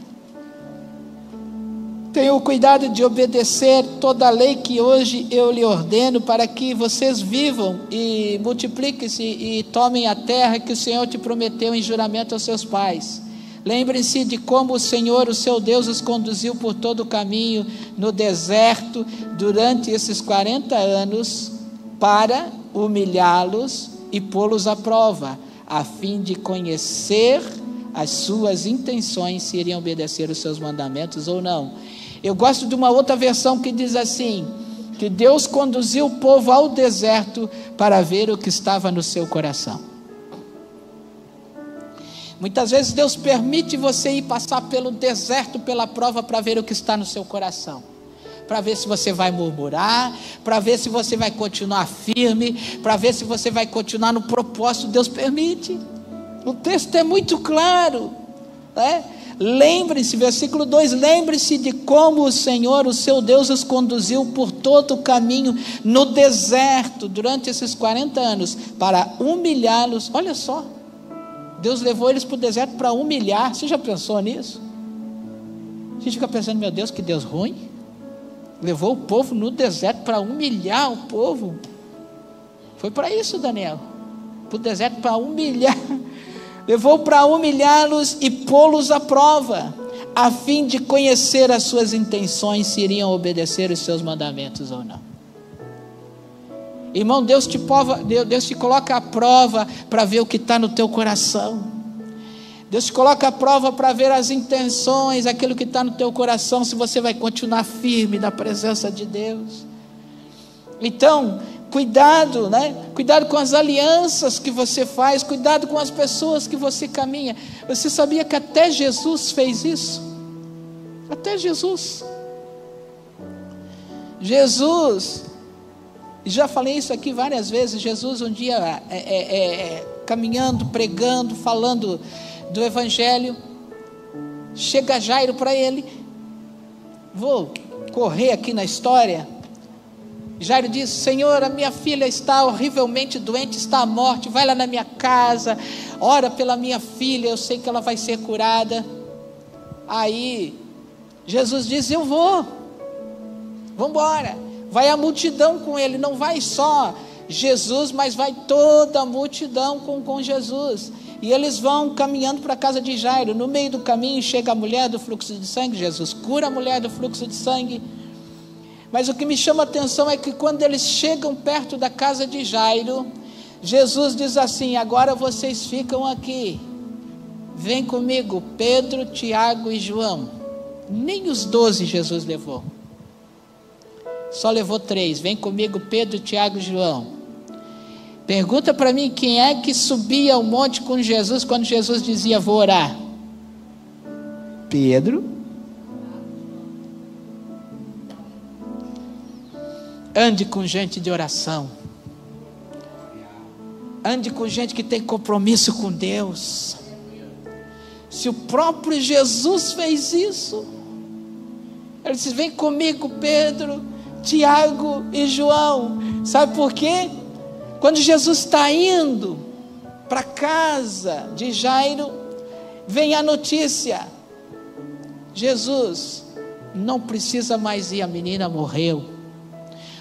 tenham cuidado de obedecer toda a lei que hoje eu lhe ordeno, para que vocês vivam e multipliquem-se e tomem a terra que o Senhor te prometeu em juramento aos seus pais. Lembrem-se de como o Senhor, o seu Deus, os conduziu por todo o caminho no deserto durante esses 40 anos, para humilhá-los e pô-los à prova, a fim de conhecer as suas intenções, se iriam obedecer os seus mandamentos ou não. Eu gosto de uma outra versão que diz assim, que Deus conduziu o povo ao deserto para ver o que estava no seu coração. Muitas vezes Deus permite você ir passar pelo deserto, pela prova, para ver o que está no seu coração, para ver se você vai murmurar, para ver se você vai continuar firme, para ver se você vai continuar no propósito. Deus permite. O texto é muito claro, né? Lembre-se, versículo 2, lembre-se de como o Senhor, o seu Deus, os conduziu por todo o caminho no deserto, durante esses 40 anos, para humilhá-los. Olha só, Deus levou eles para o deserto para humilhar. Você já pensou nisso? A gente fica pensando, meu Deus, que Deus ruim. Levou o povo no deserto para humilhar o povo. Foi para isso, Daniel, para o deserto para humilhar. Levou para humilhá-los e pô-los à prova, a fim de conhecer as suas intenções, se iriam obedecer os seus mandamentos ou não. Irmão, Deus te coloca à prova para ver o que está no teu coração. Deus te coloca à prova para ver as intenções, aquilo que está no teu coração, se você vai continuar firme na presença de Deus. Então, cuidado, né? Cuidado com as alianças que você faz, cuidado com as pessoas que você caminha. Você sabia que até Jesus fez isso? Até Jesus, já falei isso aqui várias vezes. Jesus um dia caminhando, pregando, falando do evangelho, chega Jairo para ele. Vou correr aqui na história. Jairo diz: Senhor, a minha filha está horrivelmente doente, está à morte, vai lá na minha casa, ora pela minha filha, eu sei que ela vai ser curada. Aí Jesus diz: eu vou embora. Vai a multidão com ele, não vai só Jesus, mas vai toda a multidão com Jesus. E eles vão caminhando para a casa de Jairo. No meio do caminho chega a mulher do fluxo de sangue. Jesus cura a mulher do fluxo de sangue. Mas o que me chama a atenção é que quando eles chegam perto da casa de Jairo, Jesus diz assim: agora vocês ficam aqui, vem comigo, Pedro, Tiago e João. Nem os 12 Jesus levou, só levou 3, vem comigo, Pedro, Tiago e João. Pergunta para mim, quem é que subia ao monte com Jesus, quando Jesus dizia, vou orar? Pedro. Ande com gente de oração, ande com gente que tem compromisso com Deus. Se o próprio Jesus fez isso, ele disse, vem comigo, Pedro, Tiago e João. Sabe por quê? Quando Jesus está indo para a casa de Jairo, vem a notícia, Jesus não precisa mais ir, a menina morreu.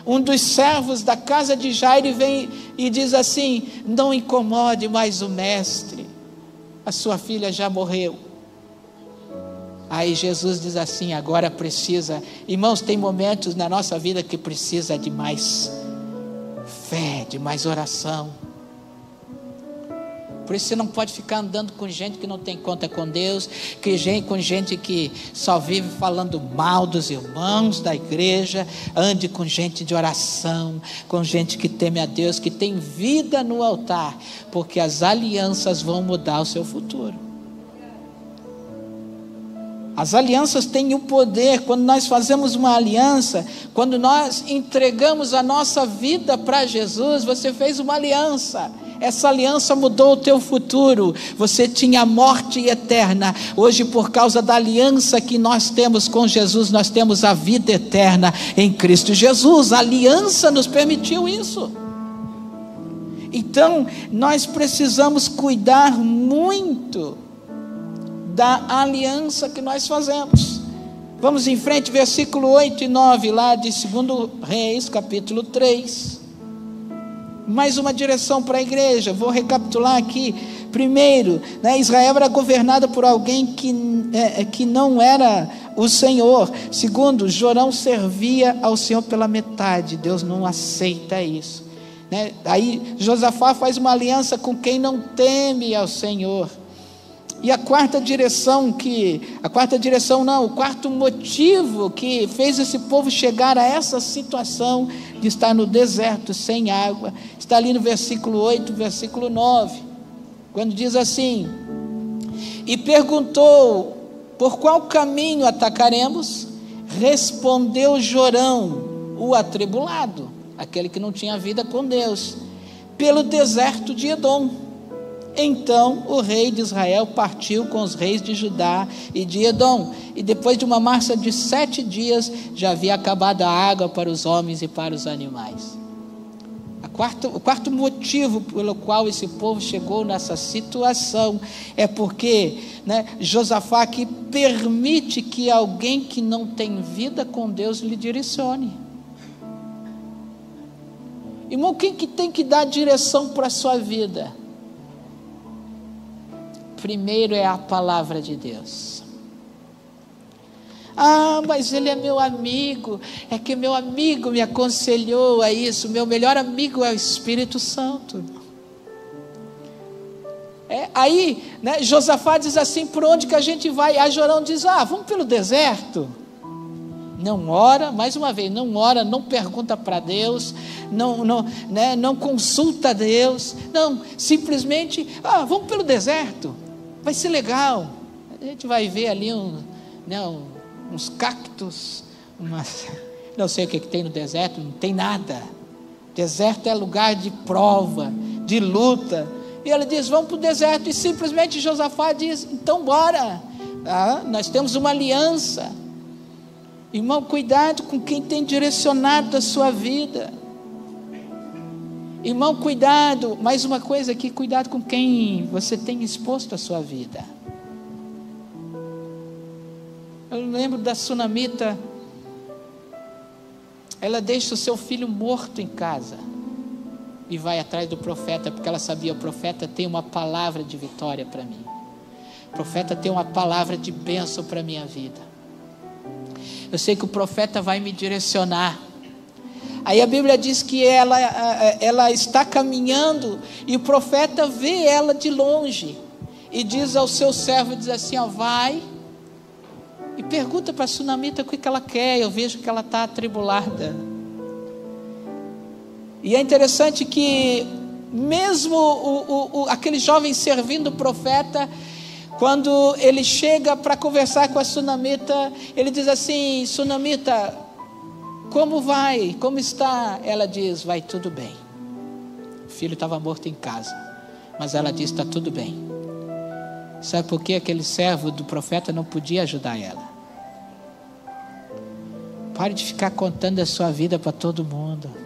Um dos servos da casa de Jairo vem e diz assim, não incomode mais o mestre, a sua filha já morreu. Aí Jesus diz assim, agora precisa, irmãos, tem momentos na nossa vida que precisa de mais fé, de mais oração. Por isso você não pode ficar andando com gente que não tem conta com Deus, com gente que só vive falando mal dos irmãos da igreja. Ande com gente de oração, com gente que teme a Deus, que tem vida no altar, porque as alianças vão mudar o seu futuro. As alianças têm o poder. Quando nós fazemos uma aliança, quando nós entregamos a nossa vida para Jesus, você fez uma aliança. Essa aliança mudou o teu futuro. Você tinha a morte eterna. Hoje, por causa da aliança que nós temos com Jesus, nós temos a vida eterna em Cristo Jesus. A aliança nos permitiu isso. Então, nós precisamos cuidar muito da aliança que nós fazemos. Vamos em frente, versículo 8 e 9, lá de 2 Reis, capítulo 3. Mais uma direção para a igreja. Vou recapitular aqui. Primeiro, Israel era governada por alguém que não era o Senhor. Segundo, Jorão servia ao Senhor pela metade. Deus não aceita isso. Aí Josafá faz uma aliança com quem não teme ao Senhor. E o quarto motivo que fez esse povo chegar a essa situação de estar no deserto sem água, está ali no versículo 8, versículo 9, quando diz assim, e perguntou, por qual caminho atacaremos? Respondeu Jorão, o atribulado, aquele que não tinha vida com Deus, pelo deserto de Edom. Então o rei de Israel partiu com os reis de Judá e de Edom, e depois de uma marcha de 7 dias, já havia acabado a água para os homens e para os animais. O quarto motivo pelo qual esse povo chegou nessa situação, é porque Josafá aqui permite que alguém que não tem vida com Deus lhe direcione. Irmão, quem que tem que dar direção para a sua vida? Primeiro é a palavra de Deus. Mas ele é meu amigo, é que meu amigo me aconselhou a isso. Meu melhor amigo é o Espírito Santo. Aí Josafá diz assim, por onde que a gente vai? Aí Jorão diz, vamos pelo deserto. Não ora, mais uma vez, não ora, não pergunta para Deus, não consulta Deus, não, simplesmente, vamos pelo deserto, vai ser legal, a gente vai ver ali uns cactos, não sei o que tem no deserto, não tem nada. Deserto é lugar de prova, de luta. E ele diz, vamos para o deserto. E simplesmente Josafá diz, então bora, nós temos uma aliança. Irmão, cuidado com quem tem direcionado a sua vida. Irmão, cuidado, mais uma coisa aqui, cuidado com quem você tem exposto a sua vida. Eu lembro da sunamita, ela deixa o seu filho morto em casa. e vai atrás do profeta, porque ela sabia, o profeta tem uma palavra de vitória para mim. O profeta tem uma palavra de bênção para a minha vida. Eu sei que o profeta vai me direcionar. Aí a Bíblia diz que ela está caminhando e o profeta vê ela de longe e diz ao seu servo, diz assim, ó, vai e pergunta para a sunamita o que ela quer. Eu vejo que ela está atribulada. E é interessante que mesmo aquele jovem servindo o profeta, quando ele chega para conversar com a sunamita, ele diz assim, sunamita, como vai? Como está? Ela diz, vai tudo bem. O filho estava morto em casa, mas ela diz, está tudo bem. Sabe por que aquele servo do profeta não podia ajudar ela? Pare de ficar contando a sua vida para todo mundo.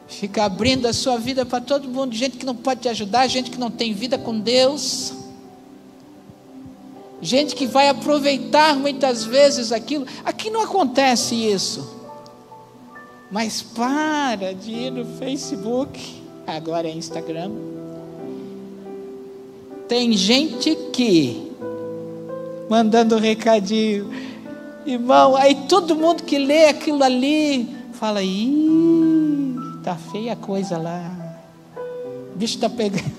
Fica abrindo a sua vida para todo mundo, gente que não pode te ajudar, gente que não tem vida com Deus, gente que vai aproveitar muitas vezes aquilo. Aqui não acontece isso, mas para de ir no Facebook, agora é Instagram, tem gente que mandando recadinho, irmão, aí todo mundo que lê aquilo ali fala, tá feia a coisa lá, o bicho está pegando.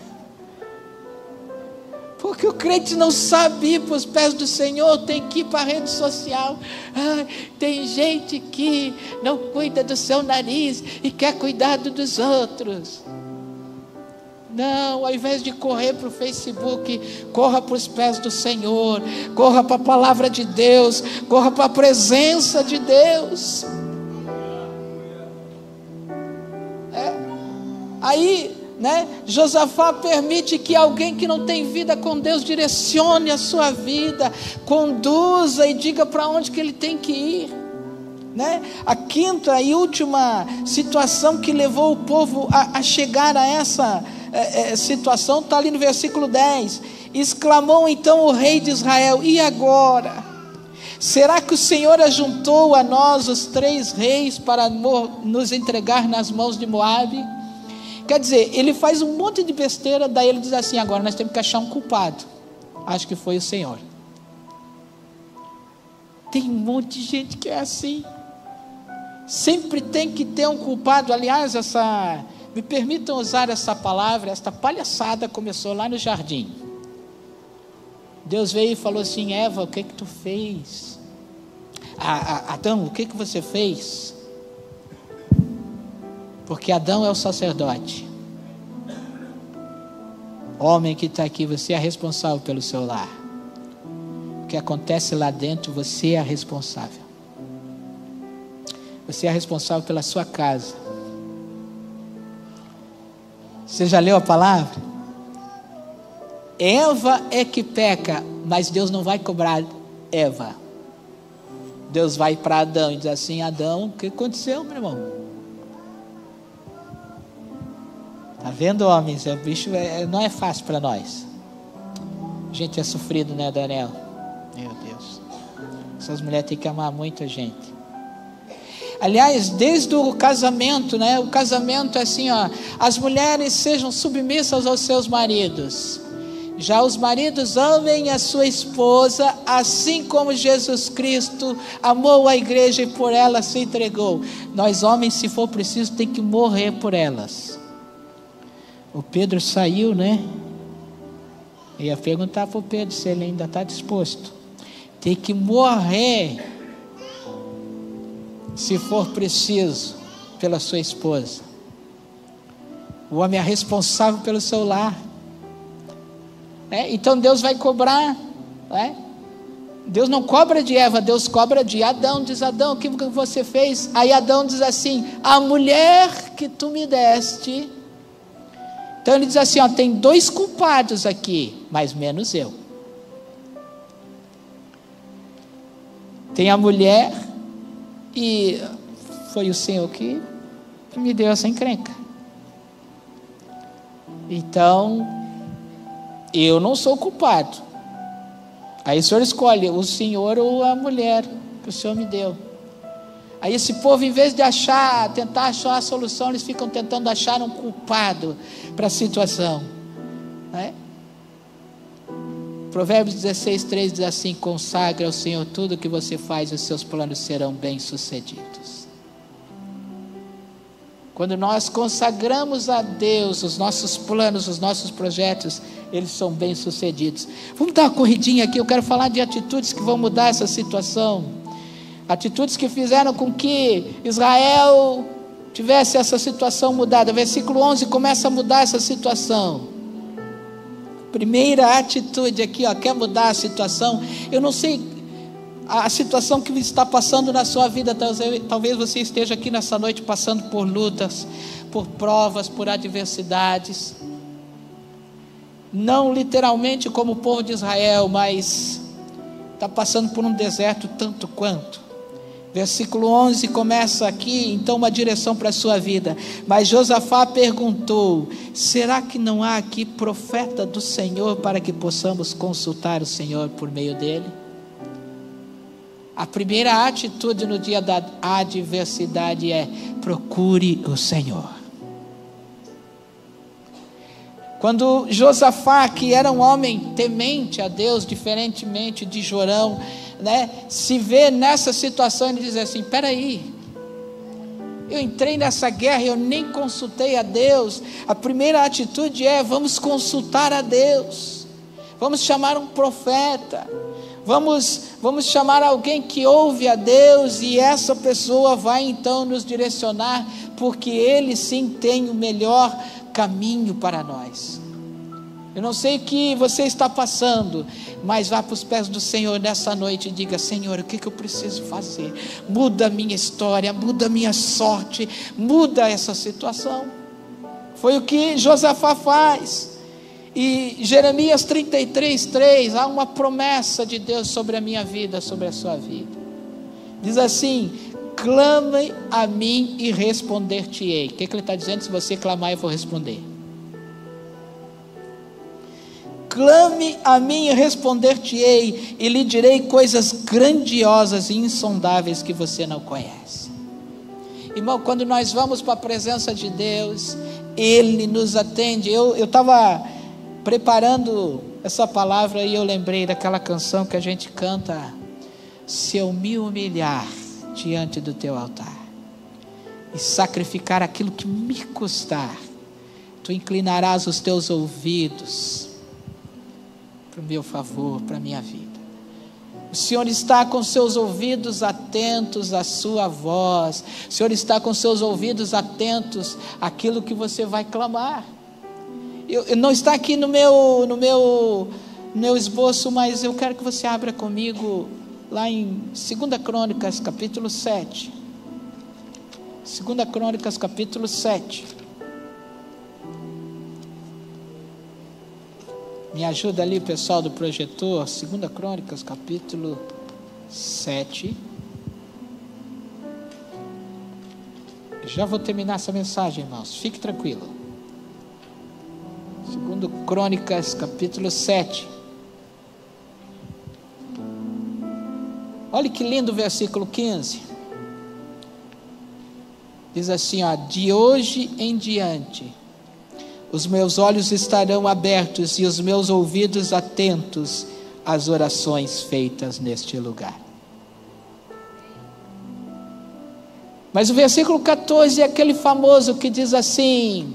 Porque o crente não sabe ir para os pés do Senhor, tem que ir para a rede social. Tem gente que não cuida do seu nariz e quer cuidar dos outros. Não, ao invés de correr para o Facebook, corra para os pés do Senhor, corra para a palavra de Deus, corra para a presença de Deus. Aí, Josafá permite que alguém que não tem vida com Deus direcione a sua vida, conduza e diga para onde que ele tem que ir. A quinta e última situação que levou o povo a chegar a essa situação está ali no versículo 10. Exclamou então o rei de Israel, e agora? Será que o Senhor ajuntou a nós os 3 reis para nos entregar nas mãos de Moabe? Quer dizer, ele faz um monte de besteira, daí ele diz assim, agora nós temos que achar um culpado. Acho que foi o Senhor. Tem um monte de gente que é assim. Sempre tem que ter um culpado. Aliás, me permitam usar essa palavra, esta palhaçada começou lá no jardim. Deus veio e falou assim, Eva, o que tu fez? Adão, o que você fez? Porque Adão é o sacerdote. Homem que está aqui, você é responsável pelo seu lar. O que acontece lá dentro, você é responsável. Você é responsável pela sua casa. Você já leu a palavra? Eva é que peca, mas Deus não vai cobrar Eva. Deus vai para Adão e diz assim, Adão, o que aconteceu, meu irmão? Está vendo, homens? O bicho não é fácil para nós. A gente é sofrido, né, Daniel? Meu Deus. Essas mulheres têm que amar muito a gente. Aliás, desde o casamento, o casamento é assim, as mulheres sejam submissas aos seus maridos. Já os maridos amem a sua esposa, assim como Jesus Cristo amou a igreja e por ela se entregou. Nós homens, se for preciso, tem que morrer por elas. O Pedro saiu, Eu ia perguntar para o Pedro se ele ainda está disposto. Tem que morrer, se for preciso, pela sua esposa. O homem é responsável pelo seu lar. Então Deus vai cobrar. Deus não cobra de Eva, Deus cobra de Adão. Diz Adão, o que você fez? Aí Adão diz assim, a mulher que tu me deste. Então ele diz assim, tem 2 culpados aqui, mas menos eu. Tem a mulher e foi o Senhor que me deu essa encrenca. Então, eu não sou culpado. Aí o Senhor escolhe o Senhor ou a mulher que o Senhor me deu. Aí esse povo, em vez de tentar achar a solução, eles ficam tentando achar um culpado para a situação, né? Provérbios 16:3 diz assim: consagre ao Senhor tudo que você faz, os seus planos serão bem-sucedidos. Quando nós consagramos a Deus os nossos planos, os nossos projetos, eles são bem-sucedidos. Vamos dar uma corridinha aqui, eu quero falar de atitudes que vão mudar essa situação. Atitudes que fizeram com que Israel tivesse essa situação mudada. Versículo 11 começa a mudar essa situação. Primeira atitude aqui, quer mudar a situação? Eu não sei a situação que está passando na sua vida. Talvez você esteja aqui nessa noite passando por lutas, por provas, por adversidades. Não literalmente como o povo de Israel, mas está passando por um deserto tanto quanto. Versículo 11 começa aqui, então, uma direção para a sua vida. Mas Josafá perguntou: será que não há aqui profeta do Senhor para que possamos consultar o Senhor por meio dele? A primeira atitude no dia da adversidade é: procure o Senhor. Quando Josafá, que era um homem temente a Deus, diferentemente de Jorão, né, se vê nessa situação, ele diz assim: espera aí, eu entrei nessa guerra e eu nem consultei a Deus. A primeira atitude é: vamos consultar a Deus, vamos chamar um profeta, vamos chamar alguém que ouve a Deus, e essa pessoa vai então nos direcionar, porque ele sim tem o melhor caminho para nós. Eu não sei o que você está passando, mas vá para os pés do Senhor nessa noite e diga: Senhor, o que eu preciso fazer? Muda a minha história, muda a minha sorte, muda essa situação. Foi o que Josafá faz. E Jeremias 33:3, há uma promessa de Deus sobre a minha vida, sobre a sua vida. Diz assim: clame a mim e responder-te-ei. O que ele está dizendo? Se você clamar, eu vou responder. Clame a mim e responder-te-ei, e lhe direi coisas grandiosas e insondáveis que você não conhece. Irmão, quando nós vamos para a presença de Deus, Ele nos atende. Eu estava preparando essa palavra e eu lembrei daquela canção que a gente canta: se eu me humilhar diante do teu altar e sacrificar aquilo que me custar, tu inclinarás os teus ouvidos para o meu favor, para a minha vida. O Senhor está com seus ouvidos atentos à sua voz. O Senhor está com seus ouvidos atentos àquilo que você vai clamar. Eu não está aqui no meu esboço, mas eu quero que você abra comigo lá em 2 Crônicas, capítulo 7. 2 Crônicas, capítulo 7. Me ajuda ali, pessoal do projetor. 2 Crônicas, capítulo 7. Já vou terminar essa mensagem, irmãos. Fique tranquilo. 2 Crônicas, capítulo 7. Olha que lindo o versículo 15. Diz assim, de hoje em diante, os meus olhos estarão abertos e os meus ouvidos atentos às orações feitas neste lugar. Mas o versículo 14 é aquele famoso que diz assim: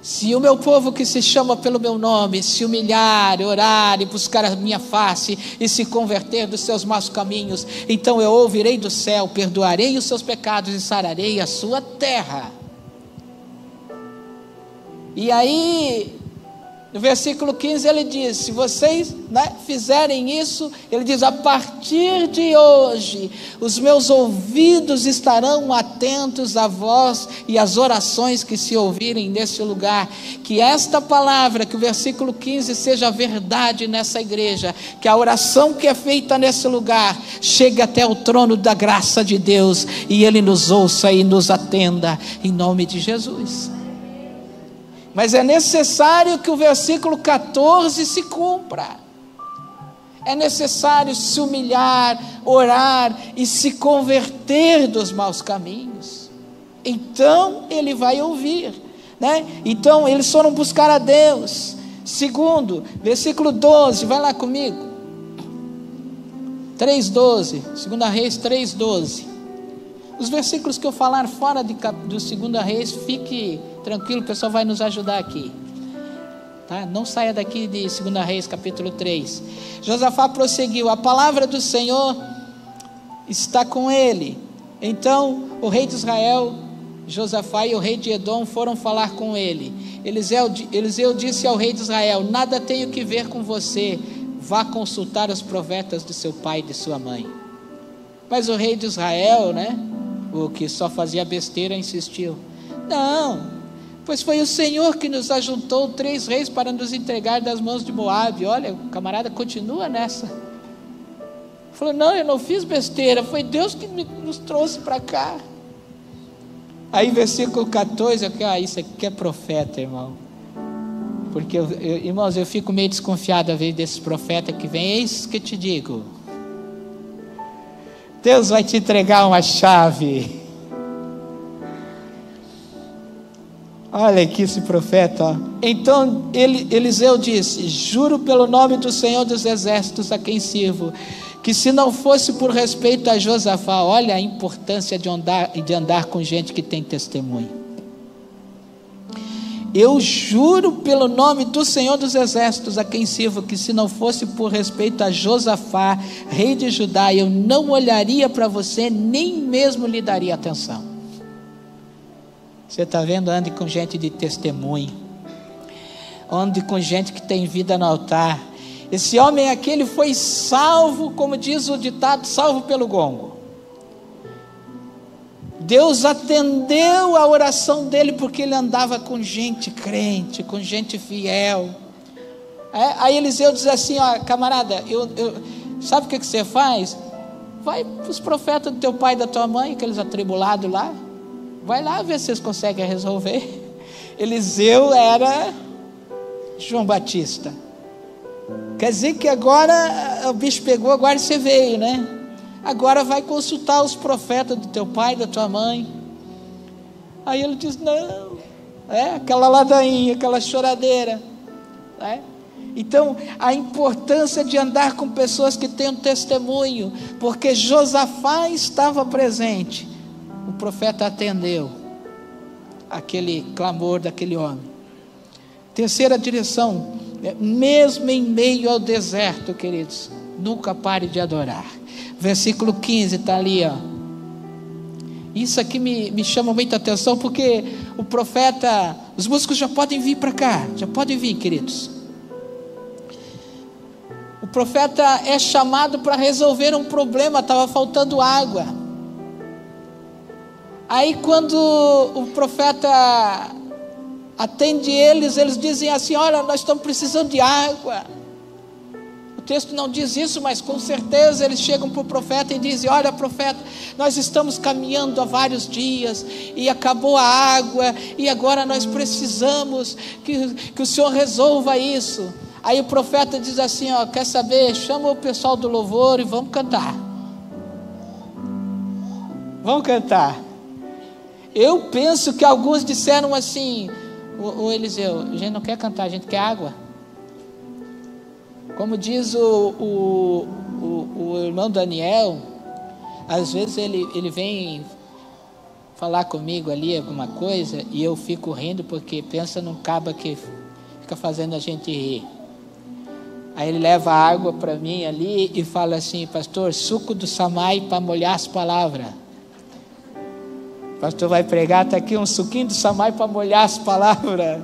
se o meu povo que se chama pelo meu nome se humilhar, orar e buscar a minha face e se converter dos seus maus caminhos, então eu ouvirei do céu, perdoarei os seus pecados e sararei a sua terra. E aí, no versículo 15 ele diz: se vocês fizerem isso, ele diz, a partir de hoje, os meus ouvidos estarão atentos à voz e às orações que se ouvirem nesse lugar. Que esta palavra, que o versículo 15 seja verdade nessa igreja, que a oração que é feita nesse lugar chegue até o trono da graça de Deus e Ele nos ouça e nos atenda, em nome de Jesus. Mas é necessário que o versículo 14 se cumpra. É necessário se humilhar, orar e se converter dos maus caminhos. Então ele vai ouvir, né? Então eles foram buscar a Deus. Segundo, versículo 12, vai lá comigo. 3:12, 2 Reis 3:12. Os versículos que eu falar fora do 2 Reis, fique tranquilo, o pessoal vai nos ajudar aqui. Tá? Não saia daqui de 2 Reis capítulo 3. Josafá prosseguiu: a palavra do Senhor está com ele. Então o rei de Israel, Josafá, e o rei de Edom foram falar com ele. Eliseu disse ao rei de Israel: nada tenho que ver com você, vá consultar os profetas de seu pai e de sua mãe. Mas o rei de Israel, né, o que só fazia besteira, insistiu: não, pois foi o Senhor que nos ajuntou 3 reis para nos entregar das mãos de Moabe. Olha, o camarada continua nessa. Falou: não, eu não fiz besteira, foi Deus que nos trouxe para cá. Aí versículo 14, isso aqui é profeta, irmão. Porque, irmãos, eu fico meio desconfiado às vezes desses profetas que vem. Eis que te digo, Deus vai te entregar uma chave. Olha aqui esse profeta, ó. Então Eliseu disse: juro pelo nome do Senhor dos Exércitos a quem sirvo, que se não fosse por respeito a Josafá, olha a importância de andar com gente que tem testemunho. Eu juro pelo nome do Senhor dos Exércitos a quem sirvo, que se não fosse por respeito a Josafá, rei de Judá, eu não olharia para você, nem mesmo lhe daria atenção. Você está vendo? Ande com gente de testemunho, ande com gente que tem vida no altar. Esse homem aqui, ele foi salvo, como diz o ditado, salvo pelo gongo. Deus atendeu a oração dele porque ele andava com gente crente, com gente fiel. Aí Eliseu diz assim: ó, camarada, sabe o que você faz? Vai para os profetas do teu pai e da tua mãe, aqueles atribulados lá, vai lá ver se vocês conseguem resolver. Eliseu era João Batista. Quer dizer que agora o bicho pegou, agora você veio, né? Agora vai consultar os profetas do teu pai, da tua mãe. Aí ele diz: não, aquela ladainha, aquela choradeira, né? Então a importância de andar com pessoas que têm um testemunho, porque Josafá estava presente, o profeta atendeu aquele clamor daquele homem. Terceira direção: mesmo em meio ao deserto, queridos, nunca pare de adorar. Versículo 15 está ali, ó. Isso aqui me chama muita atenção, porque o profeta, os músicos já podem vir para cá, já podem vir, queridos. O profeta é chamado para resolver um problema, estava faltando água. Aí quando o profeta atende eles dizem assim: olha, nós estamos precisando de água. O texto não diz isso, mas com certeza eles chegam para o profeta e dizem: olha, profeta, nós estamos caminhando há vários dias e acabou a água, e agora nós precisamos que o Senhor resolva isso. Aí o profeta diz assim: ó, quer saber? Chama o pessoal do louvor e vamos cantar. Vamos cantar. Eu penso que alguns disseram assim: ô Eliseu, a gente não quer cantar, a gente quer água. Como diz o irmão Daniel, às vezes ele vem falar comigo ali alguma coisa e eu fico rindo porque pensa num caba que fica fazendo a gente rir. Aí ele leva água para mim ali e fala assim: pastor, suco do samai para molhar as palavras. O pastor vai pregar, está aqui um suquinho do samai para molhar as palavras.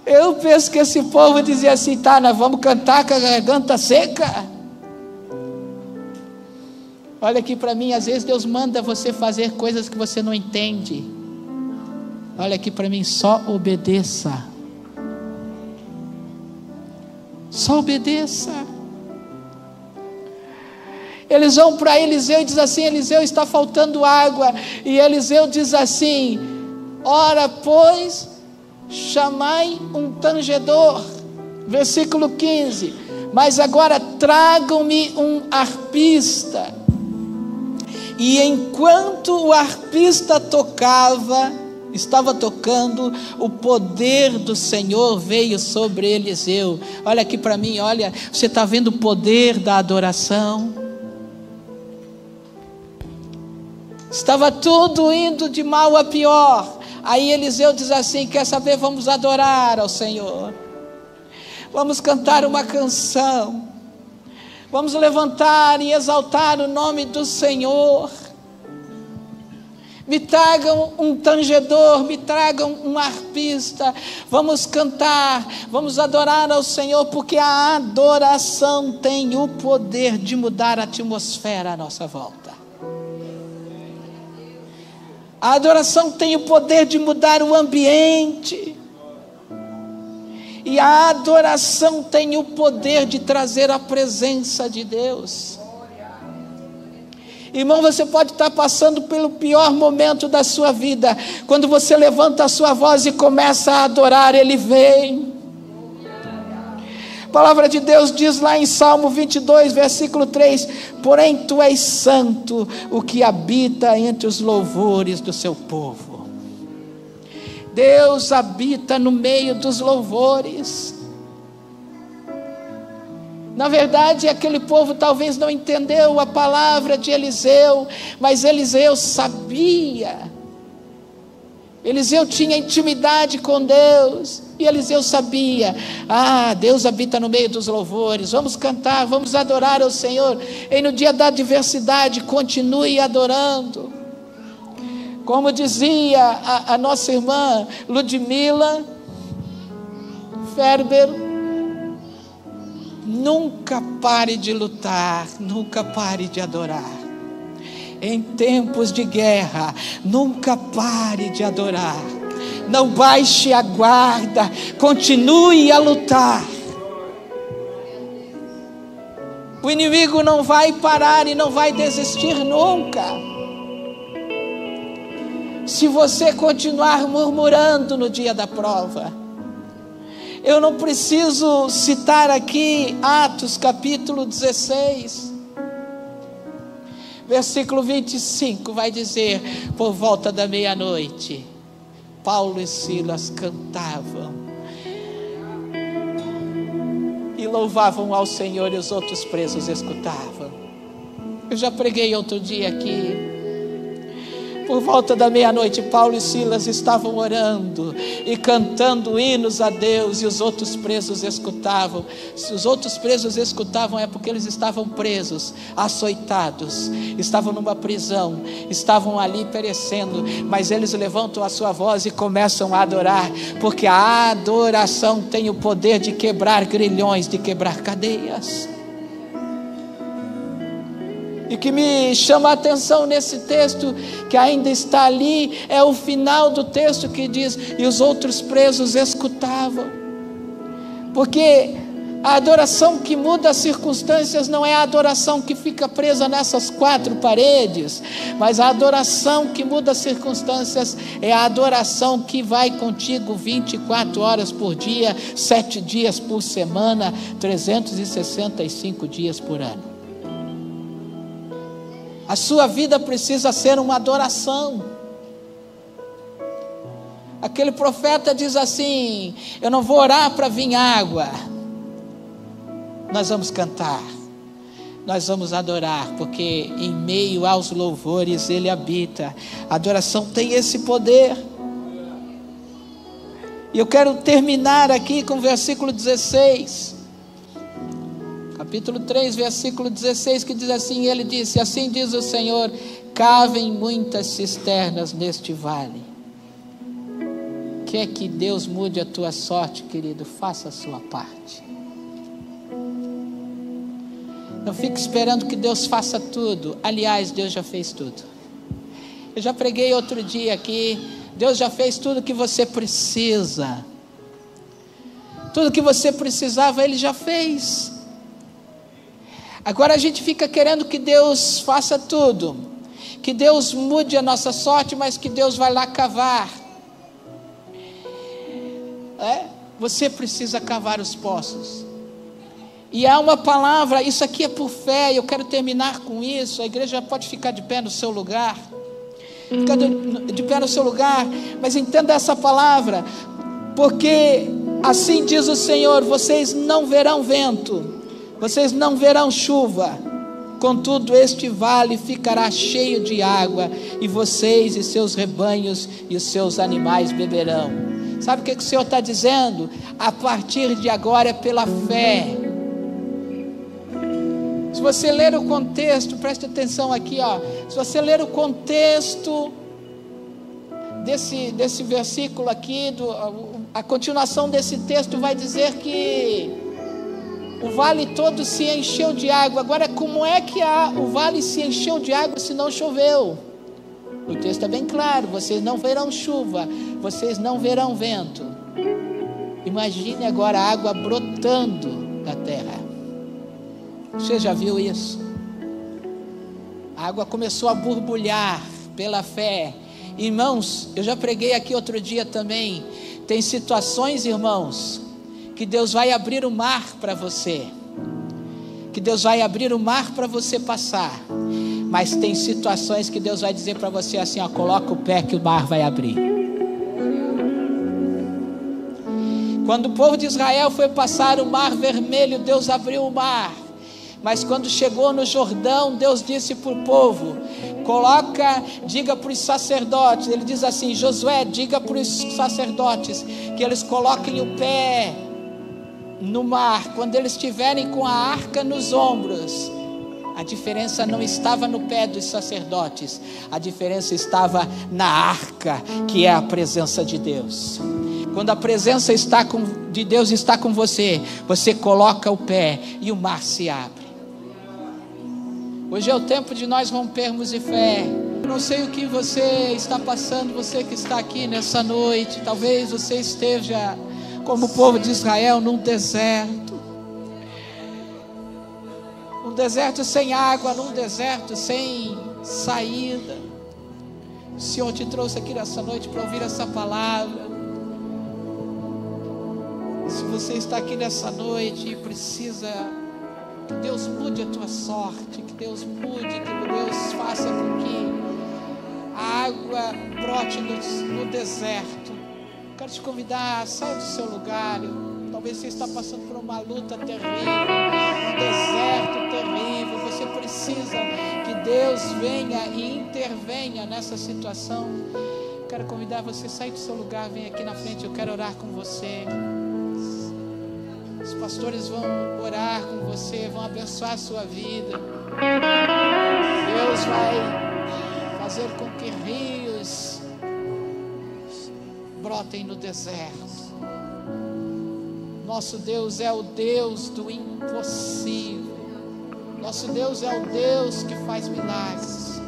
Eu penso que esse povo dizia assim: tá, nós vamos cantar com a garganta seca. Olha aqui para mim, às vezes Deus manda você fazer coisas que você não entende. Olha aqui para mim, só obedeça. Só obedeça. Eles vão para Eliseu e diz assim: Eliseu, está faltando água. E Eliseu diz assim: ora, pois, chamai um tangedor. Versículo 15: Mas agora tragam-me um arpista. E enquanto o arpista estava tocando, o poder do Senhor veio sobre Eliseu. Olha aqui para mim, olha, você está vendo o poder da adoração? Estava tudo indo de mal a pior. Aí Eliseu diz assim: quer saber, vamos adorar ao Senhor, vamos cantar uma canção, vamos levantar e exaltar o nome do Senhor. Me tragam um tangedor, me tragam um arpista, vamos cantar, vamos adorar ao Senhor, porque a adoração tem o poder de mudar a atmosfera à nossa volta. A adoração tem o poder de mudar o ambiente. E a adoração tem o poder de trazer a presença de Deus. Irmão, você pode estar passando pelo pior momento da sua vida. Quando você levanta a sua voz e começa a adorar, Ele vem. A palavra de Deus diz lá em Salmo 22, versículo 3: porém tu és santo, o que habita entre os louvores do seu povo. Deus habita no meio dos louvores. Na verdade, aquele povo talvez não entendeu a palavra de Eliseu, mas Eliseu sabia. Eliseu tinha intimidade com Deus, e Eliseu sabia: Deus habita no meio dos louvores, vamos cantar, vamos adorar ao Senhor. E no dia da adversidade, continue adorando. Como dizia a nossa irmã Ludmila Ferber, nunca pare de lutar, nunca pare de adorar. Em tempos de guerra, nunca pare de adorar. Não baixe a guarda, continue a lutar. O inimigo não vai parar e não vai desistir nunca. Se você continuar murmurando no dia da prova. Eu não preciso citar aqui Atos capítulo 16, versículo 25, vai dizer: por volta da meia-noite, Paulo e Silas cantavam e louvavam ao Senhor, e os outros presos escutavam. Eu já preguei outro dia aqui. Por volta da meia-noite, Paulo e Silas estavam orando e cantando hinos a Deus, e os outros presos escutavam. Se os outros presos escutavam, é porque eles estavam presos, açoitados, estavam numa prisão, estavam ali perecendo, mas eles levantam a sua voz e começam a adorar, porque a adoração tem o poder de quebrar grilhões, de quebrar cadeias. E que me chama a atenção nesse texto, que ainda está ali, é o final do texto que diz: e os outros presos escutavam. Porque a adoração que muda as circunstâncias não é a adoração que fica presa nessas quatro paredes, mas a adoração que muda as circunstâncias é a adoração que vai contigo 24 horas por dia, 7 dias por semana, 365 dias por ano. A sua vida precisa ser uma adoração. Aquele profeta diz assim: eu não vou orar para vir água. Nós vamos cantar, nós vamos adorar, porque em meio aos louvores Ele habita. A adoração tem esse poder. E eu quero terminar aqui com o versículo 16. Capítulo 3, versículo 16, que diz assim: ele disse: assim diz o Senhor, cavem muitas cisternas neste vale. Quer que Deus mude a tua sorte, querido? Faça a sua parte. Não fique esperando que Deus faça tudo. Aliás, Deus já fez tudo. Eu já preguei outro dia aqui: Deus já fez tudo que você precisa. Tudo que você precisava, Ele já fez. Agora a gente fica querendo que Deus faça tudo, que Deus mude a nossa sorte, mas que Deus vai lá cavar. Você precisa cavar os poços, E há uma palavra, isso aqui é por fé, eu quero terminar com isso. A igreja pode ficar de pé no seu lugar. Fica de pé no seu lugar, mas entenda essa palavra, porque assim diz o Senhor: vocês não verão vento, vocês não verão chuva, contudo este vale ficará cheio de água, e vocês e seus rebanhos e os seus animais beberão. Sabe o que o Senhor está dizendo? A partir de agora é pela fé. Se você ler o contexto, preste atenção aqui, ó. Se você ler o contexto desse versículo aqui, a continuação desse texto vai dizer que o vale todo se encheu de água. Agora, como é que o vale se encheu de água se não choveu? O texto é bem claro: vocês não verão chuva, vocês não verão vento. Imagine agora a água brotando da terra. Você já viu isso? A água começou a borbulhar pela fé. Irmãos, eu já preguei aqui outro dia também. Tem situações, irmãos, que Deus vai abrir o mar para você, que Deus vai abrir o mar para você passar. Mas tem situações que Deus vai dizer para você assim, ó: coloca o pé que o mar vai abrir. Quando o povo de Israel foi passar o mar vermelho, Deus abriu o mar. Mas quando chegou no Jordão, Deus disse para o povo: diga para os sacerdotes. Ele diz assim: Josué, diga para os sacerdotes que eles coloquem o pé no mar quando eles estiverem com a arca nos ombros. A diferença não estava no pé dos sacerdotes, a diferença estava na arca, que é a presença de Deus. Quando a presença de Deus está com você, você coloca o pé e o mar se abre. Hoje é o tempo de nós rompermos em fé. Eu não sei o que você está passando, você que está aqui nessa noite. Talvez você esteja como o povo de Israel num deserto. Um deserto sem água, num deserto sem saída. O Senhor te trouxe aqui nessa noite para ouvir essa palavra. Se você está aqui nessa noite e precisa que Deus mude a tua sorte, que Deus mude, que Deus faça com que a água brote no deserto, quero te convidar, sai do seu lugar. Talvez você está passando por uma luta terrível, um deserto terrível. Você precisa que Deus venha e intervenha nessa situação. Quero convidar você, sai do seu lugar, vem aqui na frente, eu quero orar com você. Os pastores vão orar com você, vão abençoar a sua vida. Deus vai fazer com que rios brotem no deserto. Nosso Deus é o Deus do impossível. Nosso Deus é o Deus que faz milagres.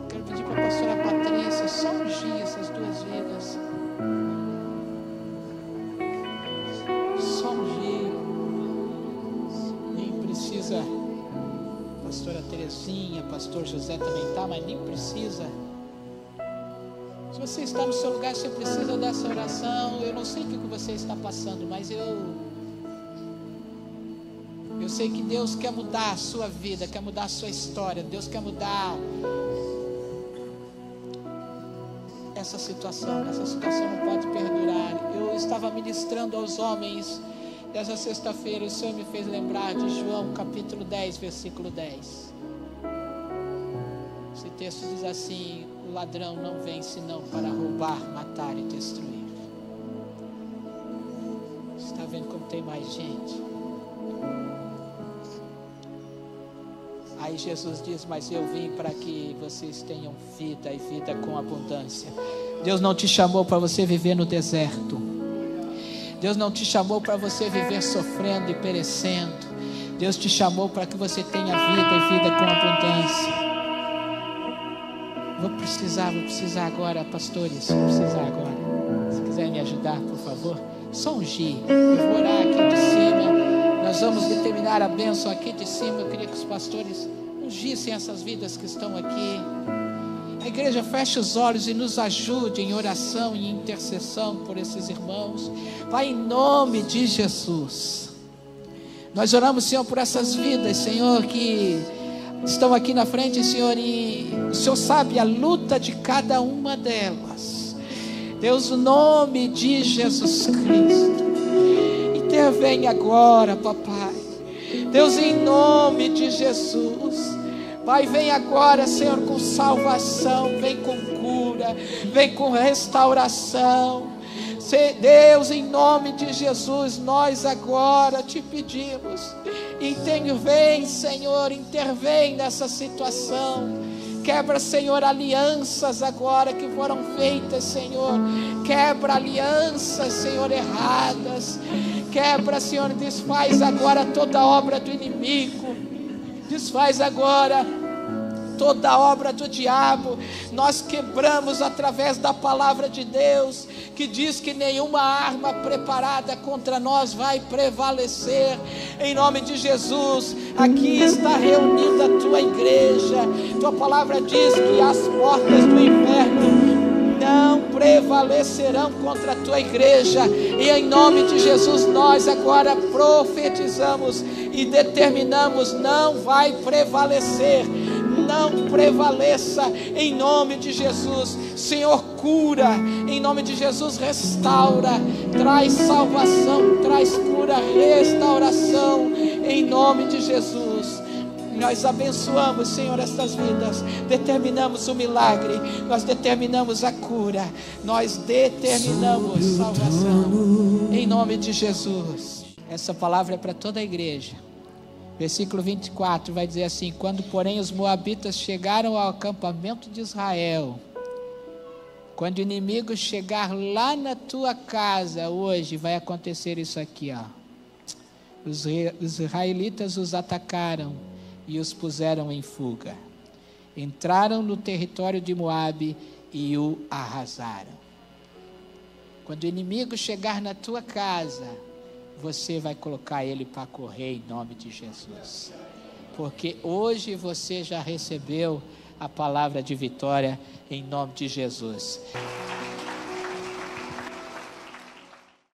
Quero pedir para a pastora Patrícia só ungir essas duas vidas. Só ungir. Nem precisa. Pastora Terezinha, pastor José também está, mas nem precisa. Se você está no seu lugar, você precisa dessa oração. Eu não sei o que você está passando, mas eu sei que Deus quer mudar a sua vida, quer mudar a sua história. Deus quer mudar essa situação. Essa situação não pode perdurar. Eu estava ministrando aos homens essa sexta-feira, e o Senhor me fez lembrar de João capítulo 10, versículo 10. Esse texto diz assim: o ladrão não vem senão para roubar, matar e destruir. Você está vendo como tem mais gente? Aí Jesus diz: mas eu vim para que vocês tenham vida e vida com abundância. Deus não te chamou para você viver no deserto. Deus não te chamou para você viver sofrendo e perecendo. Deus te chamou para que você tenha vida e vida com abundância. Vou precisar agora, pastores, vou precisar agora. Se quiserem me ajudar, por favor, só ungir. Eu vou orar aqui de cima. Nós vamos determinar a bênção aqui de cima. Eu queria que os pastores ungissem essas vidas que estão aqui. A igreja feche os olhos e nos ajude em oração e intercessão por esses irmãos. Pai, em nome de Jesus. Nós oramos, Senhor, por essas vidas, Senhor, que estão aqui na frente, Senhor, e o Senhor sabe a luta de cada uma delas. Deus, no nome de Jesus Cristo, intervém agora, papai. Deus, em nome de Jesus, Pai, vem agora, Senhor, com salvação, vem com cura, vem com restauração. Deus, em nome de Jesus, nós agora te pedimos, intervém, Senhor, intervém nessa situação. Quebra, Senhor, alianças agora que foram feitas, Senhor. Quebra alianças, Senhor, erradas. Quebra, Senhor, desfaz agora toda obra do inimigo. Desfaz agora toda obra do diabo. Nós quebramos através da palavra de Deus, que diz que nenhuma arma preparada contra nós vai prevalecer. Em nome de Jesus, aqui está reunida a tua igreja. Tua palavra diz que as portas do inferno não prevalecerão contra a tua igreja. E em nome de Jesus, nós agora profetizamos e determinamos: não vai prevalecer. Não prevaleça, em nome de Jesus. Senhor, cura, em nome de Jesus, restaura, traz salvação, traz cura, restauração, em nome de Jesus. Nós abençoamos, Senhor, estas vidas, determinamos o milagre, nós determinamos a cura, nós determinamos salvação, em nome de Jesus. Essa palavra é para toda a igreja. Versículo 24 vai dizer assim: quando porém os moabitas chegaram ao acampamento de Israel, quando o inimigo chegar lá na tua casa hoje, vai acontecer isso aqui, ó. Os israelitas os atacaram e os puseram em fuga, entraram no território de Moabe e o arrasaram. Quando o inimigo chegar na tua casa, você vai colocar ele para correr em nome de Jesus, porque hoje você já recebeu a palavra de vitória em nome de Jesus.